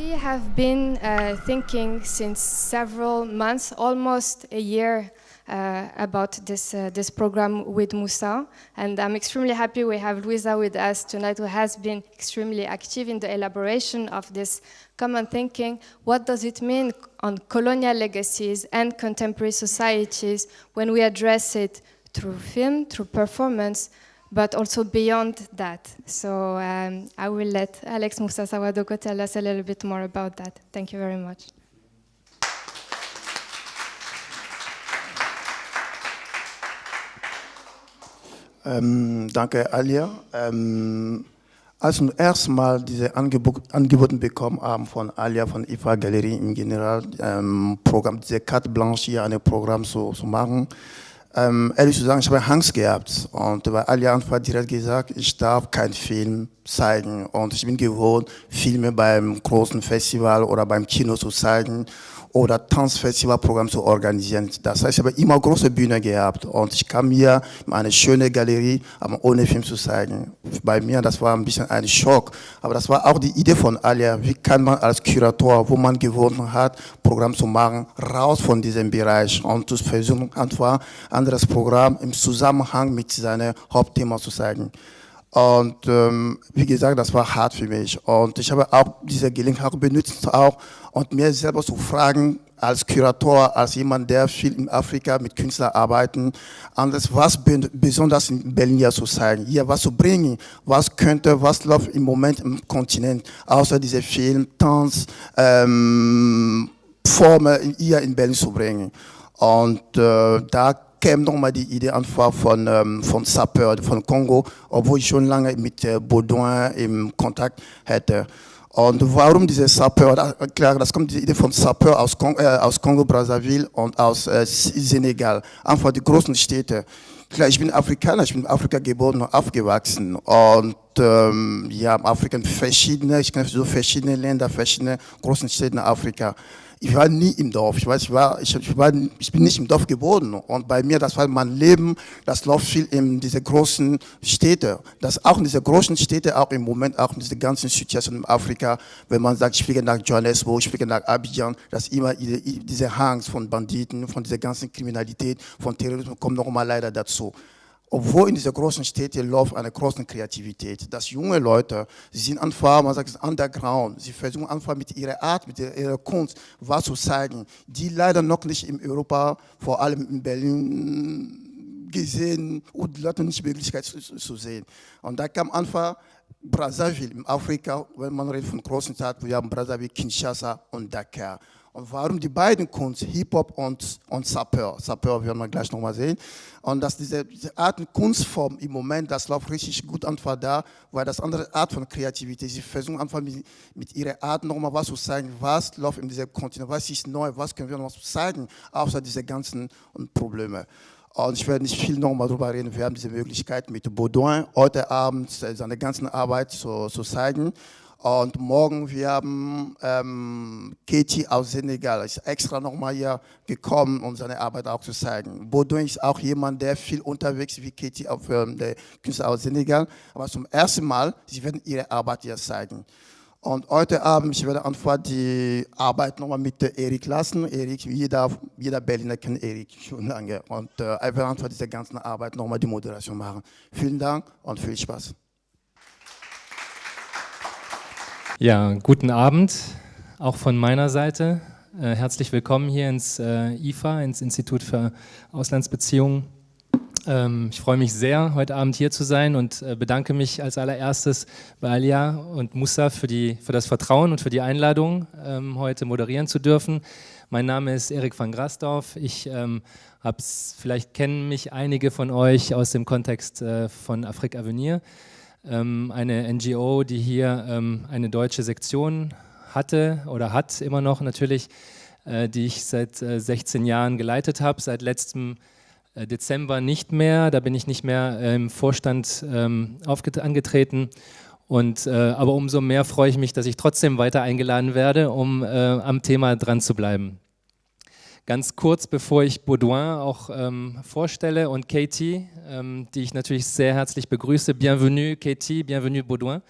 We have been thinking since several months, almost a year, about this program with Moussa, and I'm extremely happy we have Louisa with us tonight, who has been extremely active in the elaboration of this common thinking. What does it mean on colonial legacies and contemporary societies when we address it through film, through performance, but also beyond that? So I will let Alex Moussa Sawadoko tell us a little bit more about that. Thank you very much. Danke, Alia. Als wir erstmal diese Angebote bekommen haben von Alia, von IFA Galerie im Generalprogramm, diese Carte Blanche hier, ein Programm zu machen, ehrlich zu sagen, ich habe Angst gehabt. Und bei Alia einfach direkt gesagt, ich darf keinen Film zeigen. Und ich bin gewohnt, Filme beim großen Festival oder beim Kino zu zeigen oder Tanzfestivalprogramm zu organisieren. Das heißt, ich habe immer große Bühne gehabt und ich kam hier in eine schöne Galerie, aber ohne Film zu zeigen. Bei mir, das war ein bisschen ein Schock, aber das war auch die Idee von Alia. Wie kann man als Kurator, wo man gewohnt hat, Programm zu machen, raus von diesem Bereich und zu versuchen, einfach ein anderes Programm im Zusammenhang mit seinem Hauptthema zu zeigen. Und wie gesagt, das war hart für mich. Und ich habe auch diese Gelegenheit benutzt, auch und mir selber zu fragen, als Kurator, als jemand, der viel in Afrika mit Künstlern arbeitet, anders, was besonders in Berlin hier zu zeigen, hier was zu bringen, was läuft im Moment im Kontinent, außer diese Film, Tanz, Formen hier in Berlin zu bringen. Und da kam nochmal die Idee einfach von Sapeur, von Kongo, obwohl ich schon lange mit Baudouin im Kontakt hatte. Und warum diese Sapeur? Klar, das kommt die Idee von Sapeur aus Kongo-Brazzaville und aus Senegal, einfach die großen Städte. Klar, ich bin Afrikaner, ich bin in Afrika geboren und aufgewachsen. Und ja, Afrika verschiedene, ich kenne so verschiedene Länder, verschiedene großen Städte in Afrika. Ich war nie im Dorf, ich bin nicht im Dorf geboren und bei mir, das war mein Leben, das läuft viel in diese großen Städte, das auch in diese großen Städte, auch im Moment, auch in dieser ganzen Situation in Afrika, wenn man sagt, ich fliege nach Johannesburg, ich fliege nach Abidjan, dass immer diese Angst von Banditen, von dieser ganzen Kriminalität, von Terrorismus, kommt noch mal leider dazu. Obwohl in dieser großen Städte läuft eine große Kreativität. Dass junge Leute, sie sind einfach, man sagt es underground, sie versuchen einfach mit ihrer Art, mit ihrer Kunst was zu zeigen, die leider noch nicht in Europa, vor allem in Berlin, gesehen und die Leute nicht die Möglichkeit zu sehen. Und da kam einfach Brazzaville in Afrika, wenn man redet von großen Städten, wir haben Brazzaville, Kinshasa und Dakar. Und warum die beiden Kunst, Hip-Hop und Sapeur, werden wir gleich nochmal sehen. Und dass diese Art Kunstform im Moment, das läuft richtig gut einfach da, weil das andere Art von Kreativität, sie versuchen einfach mit ihrer Art nochmal was zu zeigen, was läuft in diesem Kontinent, was ist neu, was können wir noch zeigen, außer diese ganzen Probleme. Und ich werde nicht viel nochmal darüber reden, wir haben diese Möglichkeit mit Baudouin heute Abend seine ganze Arbeit zu zeigen. Und morgen, wir haben Keyti aus Senegal, ist extra nochmal hier gekommen, um seine Arbeit auch zu zeigen. Baudouin ist auch jemand, der viel unterwegs ist wie Keyti, der Künstler aus Senegal. Aber zum ersten Mal, sie werden ihre Arbeit hier zeigen. Und heute Abend, ich werde einfach die Arbeit nochmal mit Erik lassen. Erik, jeder Berliner kennt Erik schon lange. Und er wird einfach diese ganze Arbeit nochmal die Moderation machen. Vielen Dank und viel Spaß. Ja, guten Abend, auch von meiner Seite. Herzlich willkommen hier ins IFA, ins Institut für Auslandsbeziehungen. Ich freue mich sehr, heute Abend hier zu sein und bedanke mich als allererstes bei Alia und Moussa für das Vertrauen und für die Einladung, heute moderieren zu dürfen. Mein Name ist Erik van Grasdorf. Vielleicht kennen mich einige von euch aus dem Kontext von Afrique Avenir. Eine NGO, die hier eine deutsche Sektion hatte oder hat immer noch natürlich, die ich seit 16 Jahren geleitet habe, seit letztem Dezember nicht mehr, da bin ich nicht mehr im Vorstand angetreten, aber umso mehr freue ich mich, dass ich trotzdem weiter eingeladen werde, um am Thema dran zu bleiben. Ganz kurz, bevor ich Baudouin auch vorstelle und Keyti, die ich natürlich sehr herzlich begrüße. Bienvenue Keyti, bienvenue Baudouin,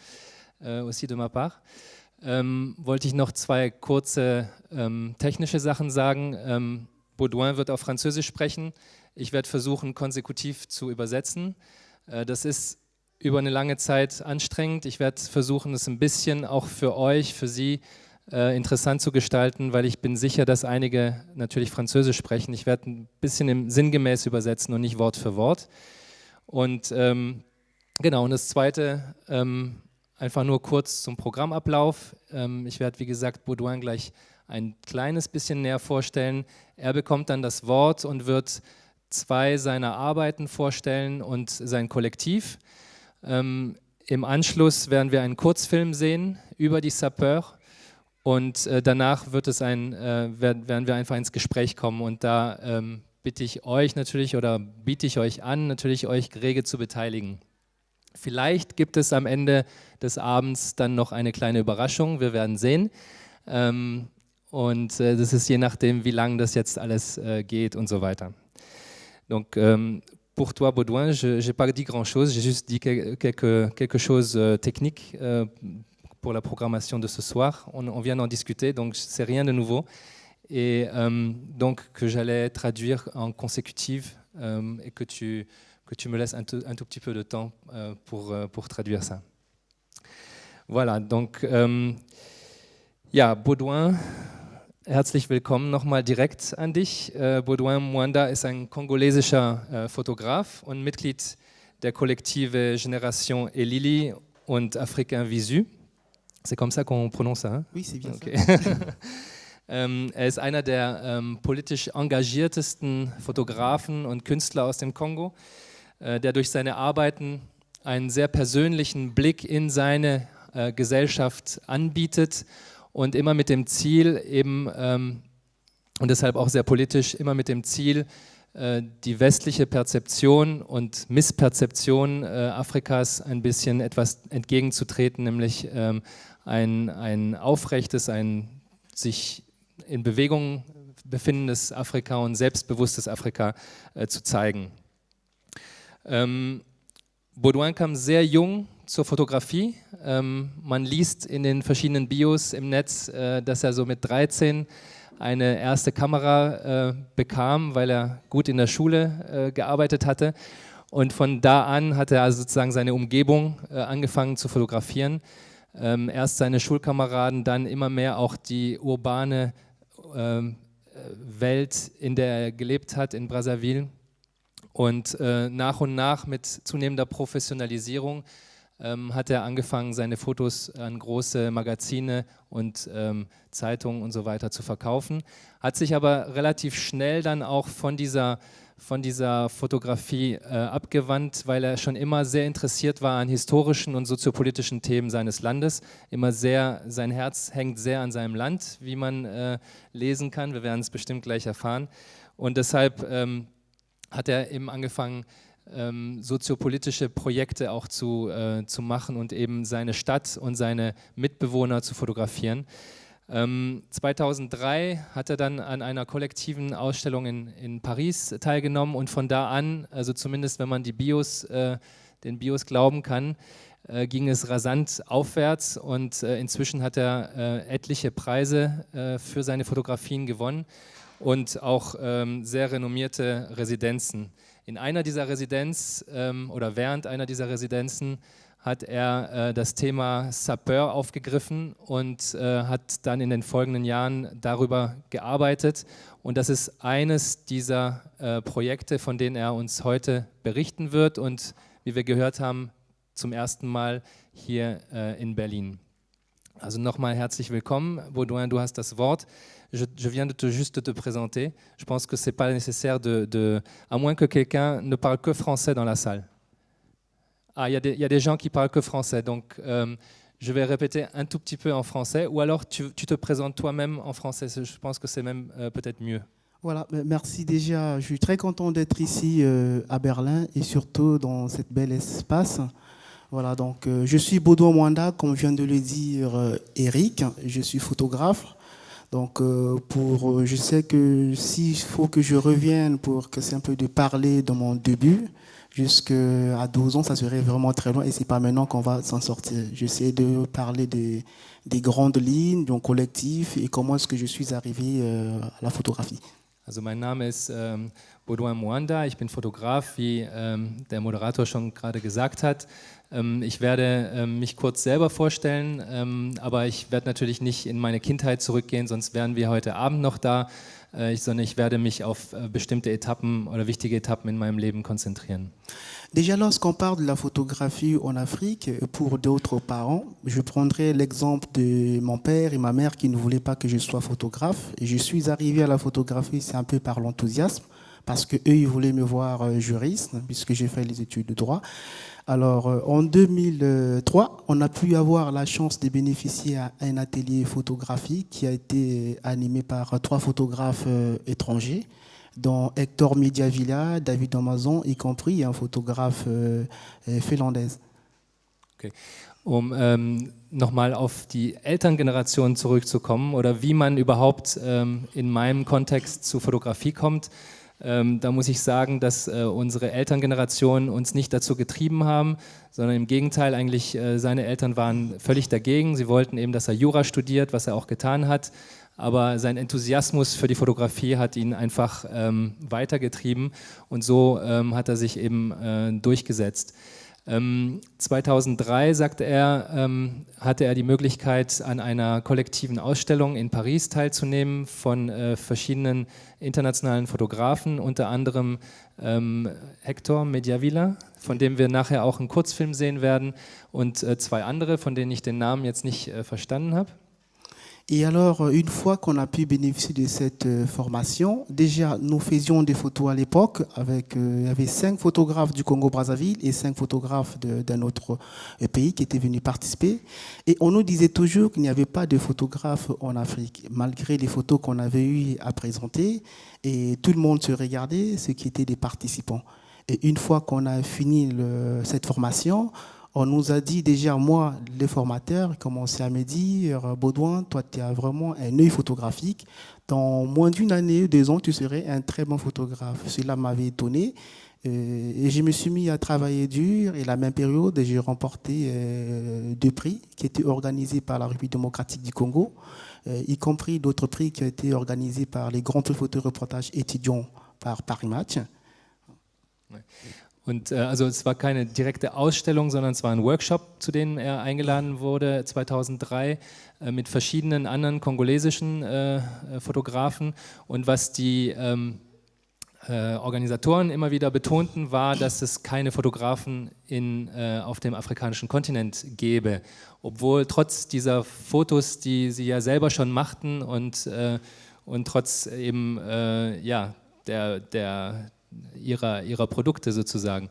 aussi de ma part. wollte ich noch zwei kurze technische Sachen sagen. Baudouin wird auf Französisch sprechen. Ich werde versuchen, konsekutiv zu übersetzen. Das ist über eine lange Zeit anstrengend. Ich werde versuchen, es ein bisschen auch für euch, für Sie interessant zu gestalten, weil ich bin sicher, dass einige natürlich Französisch sprechen. Ich werde ein bisschen sinngemäß übersetzen und nicht Wort für Wort. Und genau, und das Zweite, einfach nur kurz zum Programmablauf. Ich werde, wie gesagt, Baudouin gleich ein kleines bisschen näher vorstellen. Er bekommt dann das Wort und wird zwei seiner Arbeiten vorstellen und sein Kollektiv. Im Anschluss werden wir einen Kurzfilm sehen über die Sapeurs und danach werden wir einfach ins Gespräch kommen und da bitte ich euch natürlich oder biete ich euch an, natürlich euch rege zu beteiligen. Vielleicht gibt es am Ende des Abends dann noch eine kleine Überraschung, wir werden sehen. Und das ist je nachdem, wie lange das jetzt alles geht und so weiter. Donc, pour toi, Baudouin, je n'ai pas dit grand-chose, j'ai juste dit quelque chose technique pour la programmation de ce soir. On vient d'en discuter, donc c'est rien de nouveau. Et donc que j'allais traduire en consécutive et que tu me laisses un tout petit peu de temps pour traduire ça. Voilà, donc ja, Baudouin, herzlich willkommen nochmal direkt an dich. Baudouin Mwanda ist ein kongolesischer Fotograf und Mitglied der Kollektive Génération Elili und Africain Visu. C'est comme ça qu'on prononce ça, hein? Oui, c'est bien okay. ça. Er ist einer der politisch engagiertesten Fotografen und Künstler aus dem Kongo, der durch seine Arbeiten einen sehr persönlichen Blick in seine Gesellschaft anbietet und immer mit dem Ziel eben, und deshalb auch sehr politisch, immer mit dem Ziel, die westliche Perzeption und Missperzeption Afrikas ein bisschen etwas entgegenzutreten, nämlich ein aufrechtes, ein sich in Bewegung befindendes Afrika und selbstbewusstes Afrika zu zeigen. Baudouin kam sehr jung zur Fotografie. Man liest in den verschiedenen Bios im Netz, dass er so mit 13 eine erste Kamera bekam, weil er gut in der Schule gearbeitet hatte. Und von da an hat er also sozusagen seine Umgebung angefangen zu fotografieren. Erst seine Schulkameraden, dann immer mehr auch die urbane Welt, in der er gelebt hat, in Brazzaville. Und nach und nach mit zunehmender Professionalisierung hat er angefangen, seine Fotos an große Magazine und Zeitungen und so weiter zu verkaufen. Hat sich aber relativ schnell dann auch von dieser Fotografie abgewandt, weil er schon immer sehr interessiert war an historischen und soziopolitischen Themen seines Landes. Sein Herz hängt sehr an seinem Land, wie man lesen kann. Wir werden es bestimmt gleich erfahren. Und deshalb hat er eben angefangen, soziopolitische Projekte auch zu machen und eben seine Stadt und seine Mitbewohner zu fotografieren. 2003 hat er dann an einer kollektiven Ausstellung in Paris teilgenommen und von da an, also zumindest wenn man den Bios glauben kann, ging es rasant aufwärts und inzwischen hat er etliche Preise für seine Fotografien gewonnen und auch sehr renommierte Residenzen. In einer dieser Residenzen oder während einer dieser Residenzen hat er das Thema Sapeur aufgegriffen und hat dann in den folgenden Jahren darüber gearbeitet. Und das ist eines dieser Projekte, von denen er uns heute berichten wird und wie wir gehört haben, zum ersten Mal hier in Berlin. Also nochmal herzlich willkommen. Baudouin, du hast das Wort. Je viens juste te présenter. Je pense que ce n'est pas nécessaire à moins que quelqu'un ne parle que français dans la salle. Ah, il y a des gens qui parlent que français, donc je vais répéter un tout petit peu en français, ou alors tu te présentes toi-même en français, je pense que c'est même peut-être mieux. Voilà, merci déjà. Je suis très content d'être ici à Berlin et surtout dans cet bel espace. Voilà, donc je suis Baudouin Mwanda, comme vient de le dire Eric, je suis photographe. Donc je sais que s'il faut que je revienne pour que c'est un peu de parler de mon début, Jusqu'à 12 ans, ça serait vraiment très loin et c'est pas maintenant qu'on va s'en sortir. J'essaie de parler des grandes lignes, du collectif et comment est-ce que je suis arrivé à la photographie. Also mein Name ist Baudouin Mwanda, ich bin Fotograf, wie der Moderator schon gerade gesagt hat. Ich werde mich kurz selber vorstellen, aber ich werde natürlich nicht in meine Kindheit zurückgehen, sonst wären wir heute Abend noch da, sondern ich werde mich auf bestimmte Etappen oder wichtige Etappen in meinem Leben konzentrieren. Déjà, lorsqu'on parle de la photographie en Afrique, pour d'autres parents, je prendrai l'exemple de mon père et ma mère qui ne voulaient pas que je sois photographe. Et je suis arrivé à la photographie, c'est un peu par l'enthousiasme, parce qu'eux, ils voulaient me voir juriste, puisque j'ai fait les études de droit. Alors, en 2003, on a pu avoir la chance de bénéficier à un atelier photographique qui a été animé par 3 photographes étrangers, dont Hector Mediavilla, David Amazon, y compris un photographe finlandaise. Okay. Nochmal auf die Elterngeneration zurückzukommen oder wie man überhaupt in meinem Kontext zu Fotografie kommt, da muss ich sagen, dass unsere Elterngeneration uns nicht dazu getrieben haben, sondern im Gegenteil, eigentlich seine Eltern waren völlig dagegen. Sie wollten eben, dass er Jura studiert, was er auch getan hat. Aber sein Enthusiasmus für die Fotografie hat ihn einfach weitergetrieben und so hat er sich eben durchgesetzt. 2003, sagte er, hatte er die Möglichkeit, an einer kollektiven Ausstellung in Paris teilzunehmen von verschiedenen internationalen Fotografen, unter anderem Hector Mediavilla, von dem wir nachher auch einen Kurzfilm sehen werden, und 2 andere, von denen ich den Namen jetzt nicht verstanden habe. Et alors, une fois qu'on a pu bénéficier de cette formation, déjà, nous faisions des photos à l'époque avec, il y avait 5 photographes du Congo-Brazzaville et 5 photographes d'un autre pays qui étaient venus participer. Et on nous disait toujours qu'il n'y avait pas de photographes en Afrique, malgré les photos qu'on avait eues à présenter. Et tout le monde se regardait, ceux qui étaient des participants. Et une fois qu'on a fini cette formation, on nous a dit déjà, moi, les formateurs commençaient à me dire, Baudouin, toi, tu as vraiment un œil photographique. Dans moins d'1 année, 2 ans, tu serais un très bon photographe. Cela m'avait étonné. Et je me suis mis à travailler dur. Et la même période, j'ai remporté 2 prix qui étaient organisés par la République démocratique du Congo, y compris d'autres prix qui ont été organisés par les grands photoreportages étudiants par Paris Match. Ouais. Und also es war keine direkte Ausstellung, sondern es war ein Workshop, zu dem er eingeladen wurde 2003 mit verschiedenen anderen kongolesischen Fotografen. Und was die Organisatoren immer wieder betonten, war, dass es keine Fotografen auf dem afrikanischen Kontinent gäbe. Obwohl trotz dieser Fotos, die sie ja selber schon machten und trotz eben ihrer Produkte sozusagen.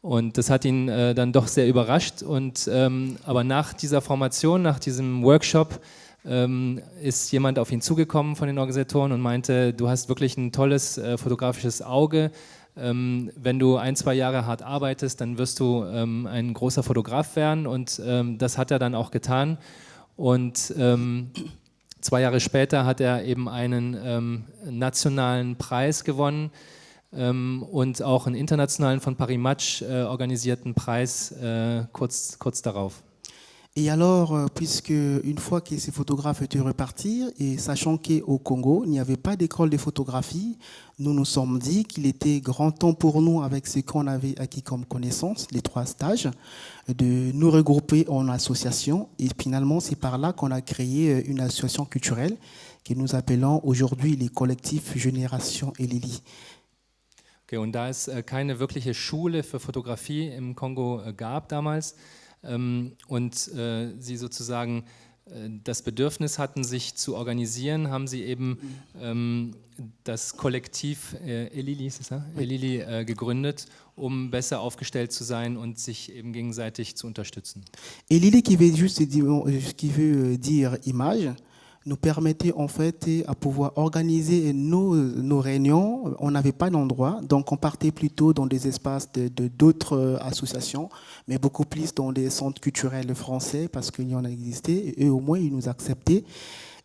Und das hat ihn dann doch sehr überrascht. Aber nach dieser Formation, nach diesem Workshop, ist jemand auf ihn zugekommen von den Organisatoren und meinte, du hast wirklich ein tolles fotografisches Auge. Wenn du 1-2 Jahre hart arbeitest, dann wirst du ein großer Fotograf werden. Und das hat er dann auch getan. Und 2 Jahre später hat er eben einen nationalen Preis gewonnen. Und auch einen internationalen von Paris Match organisierten Preis kurz darauf. Et alors, puisque une fois que ces photographes étaient repartis, et sachant qu'au Congo, il n'y avait pas d'école de photographie, nous nous sommes dit qu'il était grand temps pour nous, avec ce qu'on avait acquis comme connaissance, les 3 stages, de nous regrouper en association. Et finalement, c'est par là qu'on a créé une association culturelle que nous appelons aujourd'hui les collectifs Génération Elili. Okay, und da es keine wirkliche Schule für Fotografie im Kongo gab damals und sie sozusagen das Bedürfnis hatten, sich zu organisieren, haben sie eben das Kollektiv Elili gegründet, um besser aufgestellt zu sein und sich eben gegenseitig zu unterstützen. Elili qui veut dire image, nous permettait en fait à pouvoir organiser nos réunions. On n'avait pas d'endroit, donc on partait plutôt dans des espaces d'autres associations, mais beaucoup plus dans des centres culturels français parce qu'il y en existait, et eux au moins ils nous acceptaient.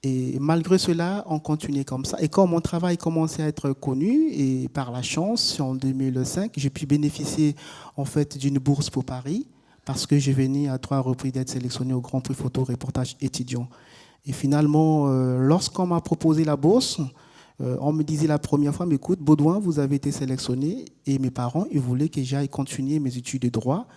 Et malgré cela, on continuait comme ça. Et quand mon travail commençait à être connu, et par la chance, en 2005, j'ai pu bénéficier en fait d'une bourse pour Paris, parce que j'ai venu à 3 reprises d'être sélectionné au Grand Prix Photo Reportage étudiant. Et finalement, lorsqu'on m'a proposé la bourse, on me disait la première fois, mais écoute, Baudouin, vous avez été sélectionné, et mes parents, ils voulaient que j'aille continuer mes études de droit.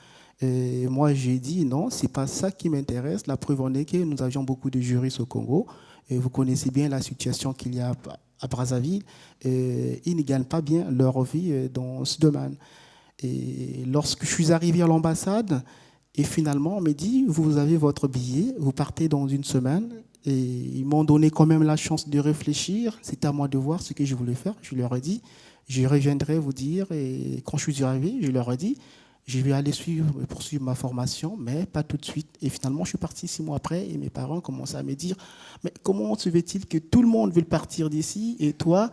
Et moi, j'ai dit non, c'est pas ça qui m'intéresse. La preuve en est que nous avions beaucoup de juristes au Congo. Et vous connaissez bien la situation qu'il y a à Brazzaville. Et ils ne gagnent pas bien leur vie dans ce domaine. Et lorsque je suis arrivé à l'ambassade, et finalement, on m'a dit, vous avez votre billet, vous partez dans une semaine. Et ils m'ont donné quand même la chance de réfléchir. C'était à moi de voir ce que je voulais faire. Je leur ai dit, je reviendrai vous dire. Et quand je suis arrivé, je leur ai dit, je vais aller poursuivre ma formation, mais pas tout de suite. Et finalement, je suis parti 6 mois après et mes parents commençaient à me dire, mais comment se fait-il que tout le monde veut partir d'ici et toi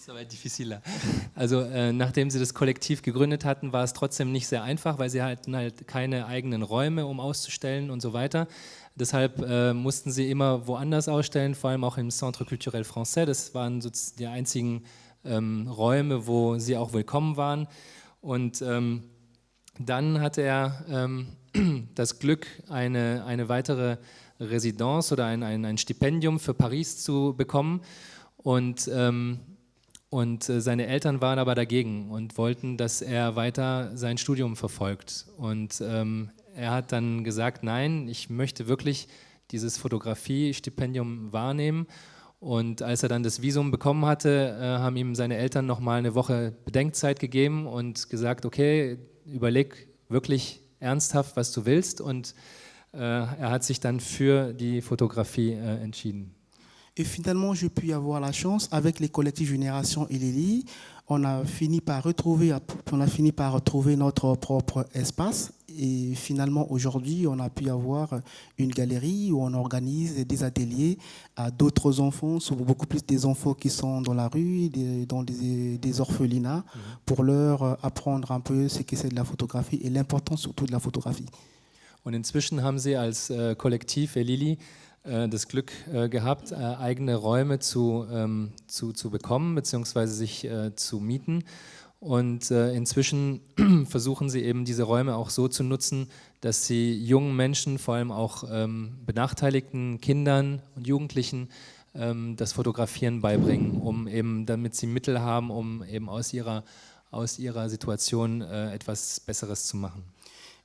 Das war diffizil. Also nachdem sie das Kollektiv gegründet hatten, war es trotzdem nicht sehr einfach, weil sie hatten halt keine eigenen Räume, um auszustellen und so weiter. Deshalb mussten sie immer woanders ausstellen, vor allem auch im Centre Culturel Français. Das waren so die einzigen Räume, wo sie auch willkommen waren. Und dann hatte er das Glück, eine weitere Residence oder ein Stipendium für Paris zu bekommen. Und seine Eltern waren aber dagegen und wollten, dass er weiter sein Studium verfolgt. Und er hat dann gesagt, nein, ich möchte wirklich dieses Fotografie-Stipendium wahrnehmen. Und als er dann das Visum bekommen hatte, haben ihm seine Eltern nochmal eine Woche Bedenkzeit gegeben und gesagt, okay, überleg wirklich ernsthaft, was du willst. Und er hat sich dann für die Fotografie entschieden. Et finalement, j'ai pu avoir la chance, avec les collectifs Génération et Lili, on a fini par retrouver notre propre espace. Et finalement, aujourd'hui, on a pu avoir une galerie où on organise des ateliers à d'autres enfants, beaucoup plus des enfants qui sont dans la rue, dans des orphelinats, pour leur apprendre un peu ce que c'est de la photographie et l'importance surtout de la photographie. Und inzwischen haben sie als Kollektiv Elili das Glück gehabt, eigene Räume zu bekommen bzw. sich zu mieten. Und inzwischen versuchen sie eben diese Räume auch so zu nutzen, dass sie jungen Menschen, vor allem auch benachteiligten Kindern und Jugendlichen, das Fotografieren beibringen, damit sie Mittel haben, um eben aus ihrer Situation etwas Besseres zu machen.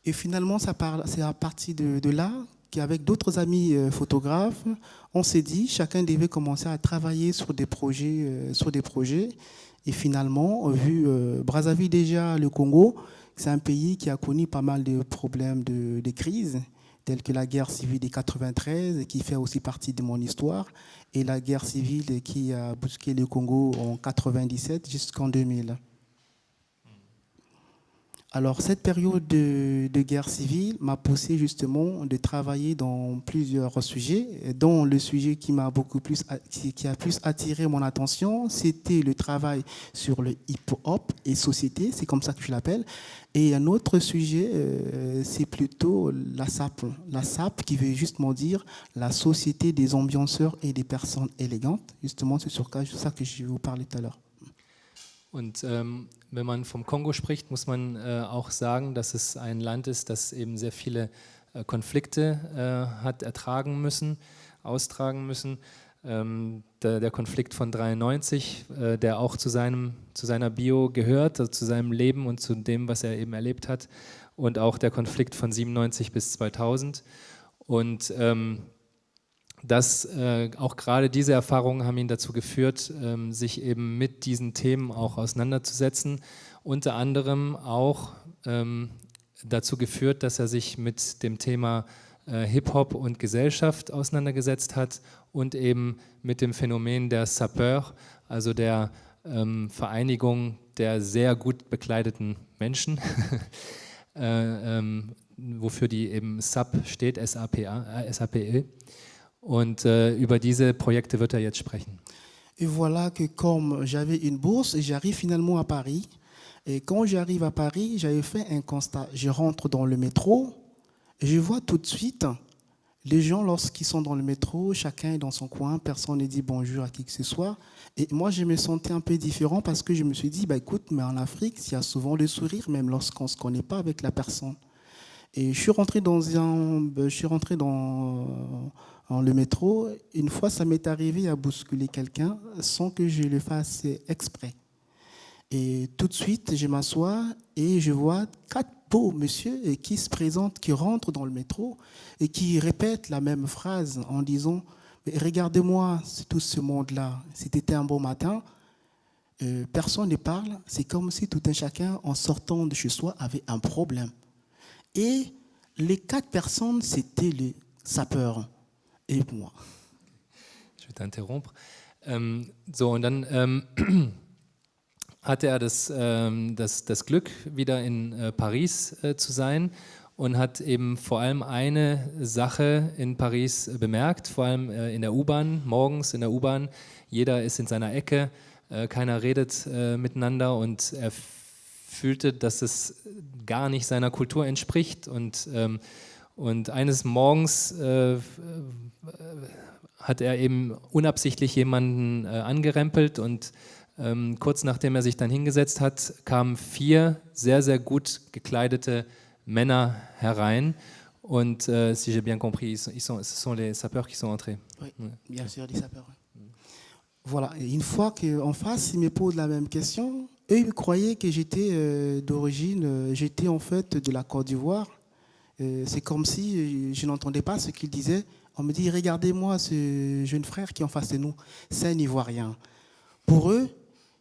Et finalement, c'est à partir de là qu'avec d'autres amis photographes, on s'est dit chacun devait commencer à travailler sur des projets. Et finalement, vu Brazzaville déjà, le Congo, c'est un pays qui a connu pas mal de problèmes de crise, tels que la guerre civile de 93, qui fait aussi partie de mon histoire, et la guerre civile qui a bousculé le Congo en 97 jusqu'en 2000. Alors, cette période de guerre civile m'a poussé justement de travailler dans plusieurs sujets, dont le sujet qui a plus attiré mon attention, c'était le travail sur le hip-hop et société, c'est comme ça que je l'appelle. Et un autre sujet, c'est plutôt la SAP. La SAP qui veut justement dire la société des ambianceurs et des personnes élégantes. Justement, c'est sur ça que je vais vous parler tout à l'heure. Und wenn man vom Kongo spricht, muss man auch sagen, dass es ein Land ist, das eben sehr viele Konflikte hat austragen müssen. Der Konflikt von 93, der auch zu seiner Bio gehört, also zu seinem Leben und zu dem, was er eben erlebt hat. Und auch der Konflikt von 97 bis 2000. Und auch gerade diese Erfahrungen haben ihn dazu geführt, sich eben mit diesen Themen auch auseinanderzusetzen. Unter anderem auch dazu geführt, dass er sich mit dem Thema Hip-Hop und Gesellschaft auseinandergesetzt hat und eben mit dem Phänomen der Sapeur, also der Vereinigung der sehr gut bekleideten Menschen, wofür die eben SAP steht, SAPE. Und über diese Projekte wird er jetzt sprechen. Et voilà que comme j'avais une bourse, j'arrive finalement à Paris. Et quand j'arrive à Paris, j'avais fait un constat. Je rentre dans le métro et je vois tout de suite Les gens, lorsqu'ils sont dans le métro, chacun est dans son coin, personne ne dit bonjour à qui que ce soit. Et moi, je me sentais un peu différent parce que je me suis dit, bah, écoute, mais en Afrique, il y a souvent le sourire, même lorsqu'on ne se connaît pas avec la personne. Et je suis rentré dans le métro. Une fois, ça m'est arrivé à bousculer quelqu'un sans que je le fasse exprès. Et tout de suite, je m'assois et je vois 4 beaux messieurs qui se présentent, qui rentrent dans le métro et qui répètent la même phrase en disant « Regardez-moi tout ce monde-là, c'était un beau matin, personne ne parle, c'est comme si tout un chacun, en sortant de chez soi, avait un problème. » Et les 4 personnes, c'était les sapeurs et moi. Ich will t'interrompre. So, und dann hatte er das Glück, wieder in Paris zu sein und hat eben vor allem eine Sache in Paris bemerkt, vor allem in der U-Bahn, morgens in der U-Bahn. Jeder ist in seiner Ecke, keiner redet miteinander und er fühlte, dass es gar nicht seiner Kultur entspricht. Und eines Morgens hat er eben unabsichtlich jemanden angerempelt und kurz nachdem er sich dann hingesetzt hat, kamen 4 sehr, sehr gut gekleidete Männer herein. Und si j'ai bien compris, ce sont les sapeurs qui sont entrés. Oui, bien sûr, les sapeurs. Voilà, et une fois qu'en face, ils me posent la même question, eux, ils croyaient que j'étais d'origine, j'étais en fait de la Côte d'Ivoire. C'est comme si je n'entendais pas ce qu'ils disaient. On me dit, regardez-moi ce jeune frère qui est en face de nous, c'est un Ivoirien. Pour eux,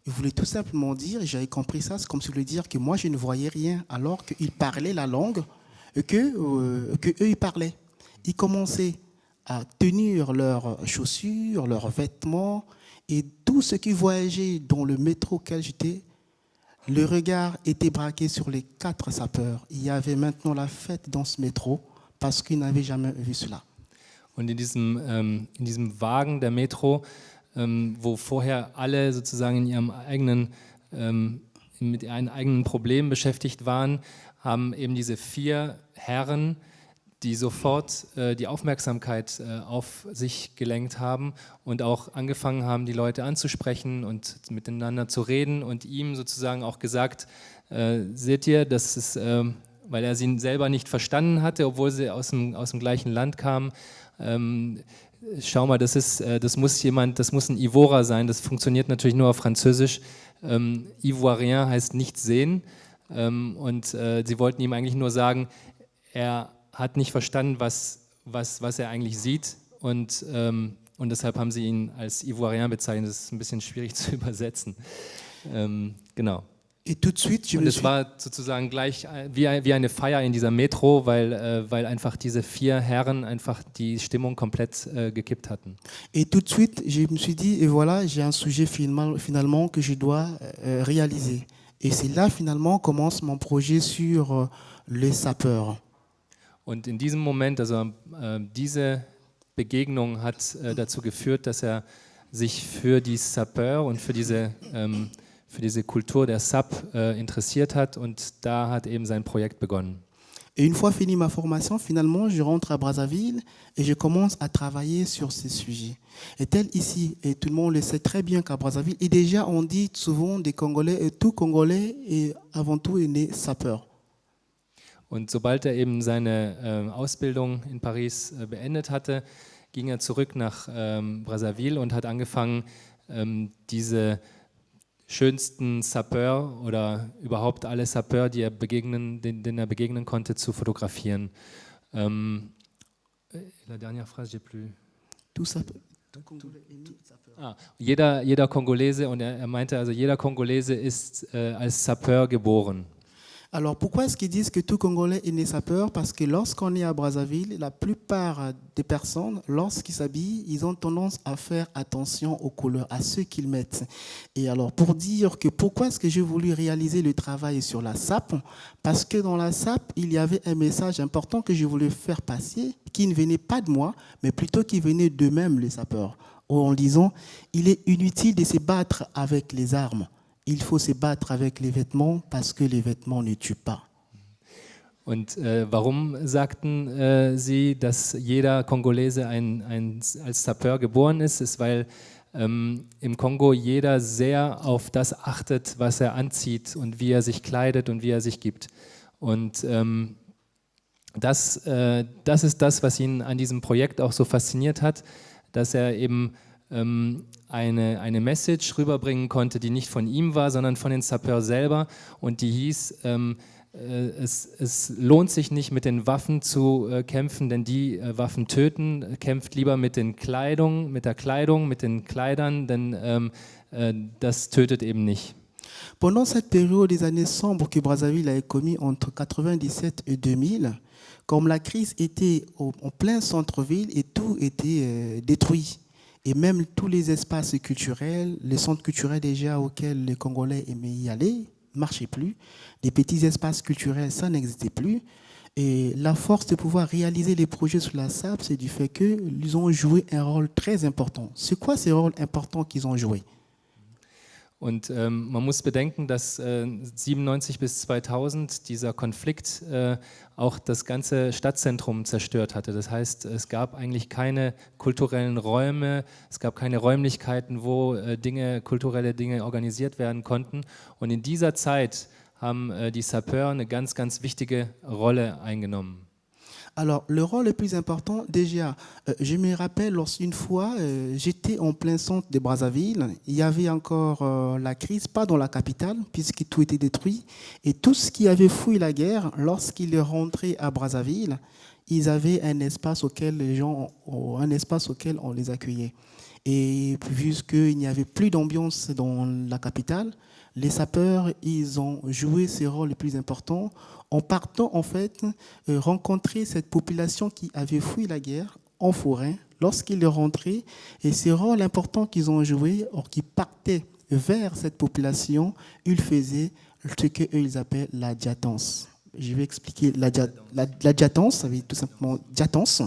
ils voulaient tout simplement dire, et j'avais compris ça, c'est comme si ils voulaient dire que moi, je ne voyais rien, alors qu'ils parlaient la langue que eux, ils parlaient. Ils commençaient à tenir leurs chaussures, leurs vêtements, et tout ce qui voyageait dans le métro auquel j'étais, le regard était braqué sur les 4 sapeurs. Il y avait maintenant la fête dans ce métro, parce qu'ils n'avaient jamais vu cela. Und in diesem Wagen der Metro, wo vorher alle sozusagen mit ihren eigenen Problemen beschäftigt waren, haben eben diese 4 Herren, die sofort die Aufmerksamkeit auf sich gelenkt haben und auch angefangen haben, die Leute anzusprechen und miteinander zu reden und ihm sozusagen auch gesagt, seht ihr, dass es, weil er sie selber nicht verstanden hatte, obwohl sie aus dem gleichen Land kamen, schau mal, das muss ein Ivorer sein, das funktioniert natürlich nur auf Französisch. Ivoirien heißt nicht sehen und sie wollten ihm eigentlich nur sagen, er hat nicht verstanden, was er eigentlich sieht und deshalb haben sie ihn als Ivoirien bezeichnet. Das ist ein bisschen schwierig zu übersetzen. Genau. Et tout de suite, und es war sozusagen gleich wie eine Feier in dieser Metro, weil einfach diese 4 Herren einfach die Stimmung komplett gekippt hatten. Et tout de suite, je me suis dit, et voilà, j'ai un sujet finalement que je dois réaliser. Et c'est là finalement commence mon projet sur les sapeurs. Und in diesem Moment, also diese Begegnung hat dazu geführt, dass er sich für die Sapeurs und für diese Kultur der Sap interessiert hat und da hat eben sein Projekt begonnen. Et une fois fini ma formation, finalement, je rentre à Brazzaville et je commence à travailler sur ces sujets. Et tel ici, et tout le monde le sait très bien qu'à Brazzaville, et déjà on dit souvent des Congolais, et tout Congolais est avant tout est né sapeur. Und sobald er eben seine Ausbildung in Paris beendet hatte, ging er zurück nach Brazzaville und hat angefangen, diese schönsten Sapeurs oder überhaupt alle Sapeurs, denen er begegnen konnte, zu fotografieren. La dernière phrase, j'ai plus. Tout sapeur. Jeder Kongolese, und er meinte also, jeder Kongolese ist als Sapeur geboren. Alors pourquoi est-ce qu'ils disent que tout Congolais est né sapeur? Parce que lorsqu'on est à Brazzaville, la plupart des personnes, lorsqu'ils s'habillent, ils ont tendance à faire attention aux couleurs, à ce qu'ils mettent. Et alors pour dire que pourquoi est-ce que j'ai voulu réaliser le travail sur la sape? Parce que dans la sape, il y avait un message important que je voulais faire passer, qui ne venait pas de moi, mais plutôt qui venait d'eux-mêmes, les sapeurs. En disant, il est inutile de se battre avec les armes. Il faut se battre avec les vêtements parce que les vêtements ne tuent pas. Und warum sagten sie, dass jeder Kongolese als Sapeur geboren ist? Ist, weil im Kongo jeder sehr auf das achtet, was er anzieht und wie er sich kleidet und wie er sich gibt. Und das ist das, was ihn an diesem Projekt auch so fasziniert hat, dass er eben eine Message rüberbringen konnte, die nicht von ihm war, sondern von den Sapeurs selber, und die hieß, es lohnt sich nicht, mit den Waffen zu kämpfen, denn die Waffen töten. Kämpft lieber mit der Kleidung, mit den Kleidern, denn das tötet eben nicht. Pendant cette période des années sombres que Brazzaville avait commis entre 97 et 2000, comme la crise était en plein centre-ville et tout était détruit, et même tous les espaces culturels, les centres culturels déjà auxquels les Congolais aimaient y aller, ne marchaient plus. Les petits espaces culturels, ça n'existait plus. Et la force de pouvoir réaliser les projets sur la SAP, c'est du fait qu'ils ont joué un rôle très important. C'est quoi ces rôles importants qu'ils ont joués? Und man muss bedenken, dass 97 bis 2000 dieser Konflikt auch das ganze Stadtzentrum zerstört hatte. Das heißt, es gab eigentlich keine kulturellen Räume, es gab keine Räumlichkeiten, wo kulturelle Dinge organisiert werden konnten. Und in dieser Zeit haben die Sapeurs eine ganz, ganz wichtige Rolle eingenommen. Alors, le rôle le plus important, déjà, je me rappelle lorsqu'une fois, j'étais en plein centre de Brazzaville. Il y avait encore la crise, pas dans la capitale, puisque tout était détruit. Et tous ceux qui avaient fui la guerre, lorsqu'ils rentraient à Brazzaville, ils avaient un espace auquel on les accueillait. Et puisqu'il n'y avait plus d'ambiance dans la capitale, les sapeurs, ils ont joué ce rôle le plus important en partant en fait rencontrer cette population qui avait fui la guerre en forêt lorsqu'ils rentraient, et ce rôle important qu'ils ont joué, or qu'ils partaient vers cette population, ils faisaient ce qu'eux ils appellent la diatance. Je vais expliquer la diatance, ça veut tout simplement diatance.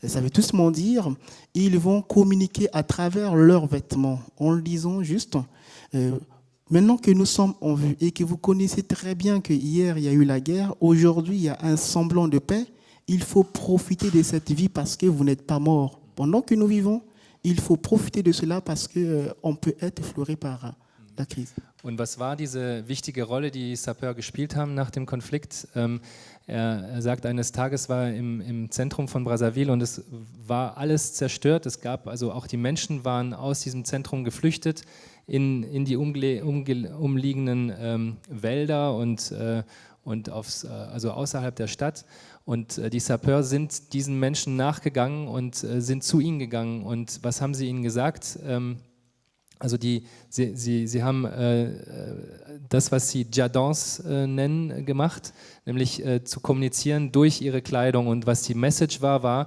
Ça veut tout simplement dire ils vont communiquer à travers leurs vêtements en le disant juste maintenant que nous sommes en vue et que vous connaissez très bien qu'hier il y a eu la guerre, aujourd'hui il y a un semblant de paix, il faut profiter de cette vie parce que vous n'êtes pas mort. Pendant que nous vivons, il faut profiter de cela parce qu'on peut être effleuré par la crise. Und was war diese wichtige Rolle, die Sapeurs gespielt haben nach dem Konflikt? Er sagt, eines Tages war er im Zentrum von Brazzaville und es war alles zerstört. Es gab also auch die Menschen waren aus diesem Zentrum geflüchtet in die umliegenden Wälder und also außerhalb der Stadt. Und die Sapeurs sind diesen Menschen nachgegangen und sind zu ihnen gegangen. Und was haben sie ihnen gesagt? Also sie haben das, was sie Diatance nennen, gemacht, nämlich zu kommunizieren durch ihre Kleidung. Und was die Message war,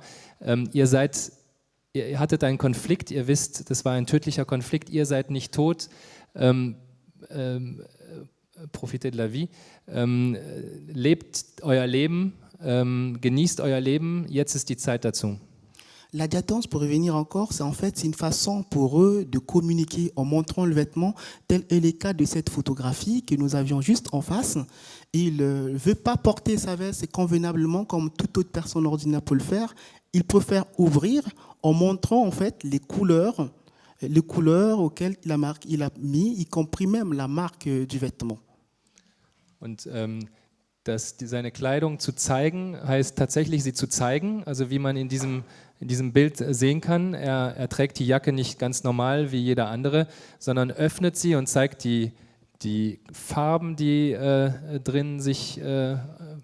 ihr hattet einen Konflikt, ihr wisst, das war ein tödlicher Konflikt, ihr seid nicht tot, profitez de la vie, lebt euer Leben, genießt euer Leben, jetzt ist die Zeit dazu. La diatance, pour revenir encore, c'est en fait une façon pour eux de communiquer en montrant le vêtement, tel est le cas de cette photographie que nous avions juste en face. Il ne veut pas porter sa veste convenablement comme toute autre personne ordinaire peut le faire. Il préfère ouvrir en montrant en fait les couleurs auxquelles il a mis, y compris même la marque du vêtement. Und seine Kleidung zu zeigen, heißt tatsächlich sie zu zeigen, also wie man in diesem Bild sehen kann. Er trägt die Jacke nicht ganz normal wie jeder andere, sondern öffnet sie und zeigt die Farben, die drin sich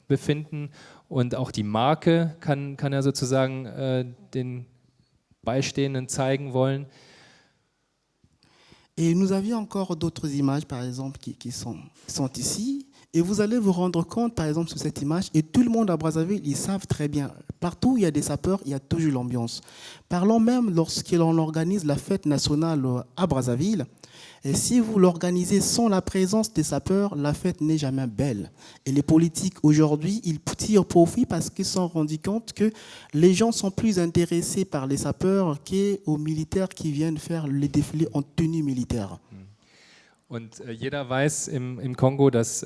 befinden, und auch die Marke kann er sozusagen den Beistehenden zeigen wollen. Et nous avions encore d'autres images, par exemple, qui sont ici. Et vous allez vous rendre compte, par exemple, sur cette image, et tout le monde à Brazzaville, ils savent très bien. Partout où il y a des sapeurs, il y a toujours l'ambiance. Parlons même lorsqu'on organise la fête nationale à Brazzaville. Et si vous l'organisez sans la présence des sapeurs, la fête n'est jamais belle. Et les politiques, aujourd'hui, ils tirent profit parce qu'ils se sont rendus compte que les gens sont plus intéressés par les sapeurs qu'aux militaires qui viennent faire les défilés en tenue militaire. Und jeder weiß im Kongo, dass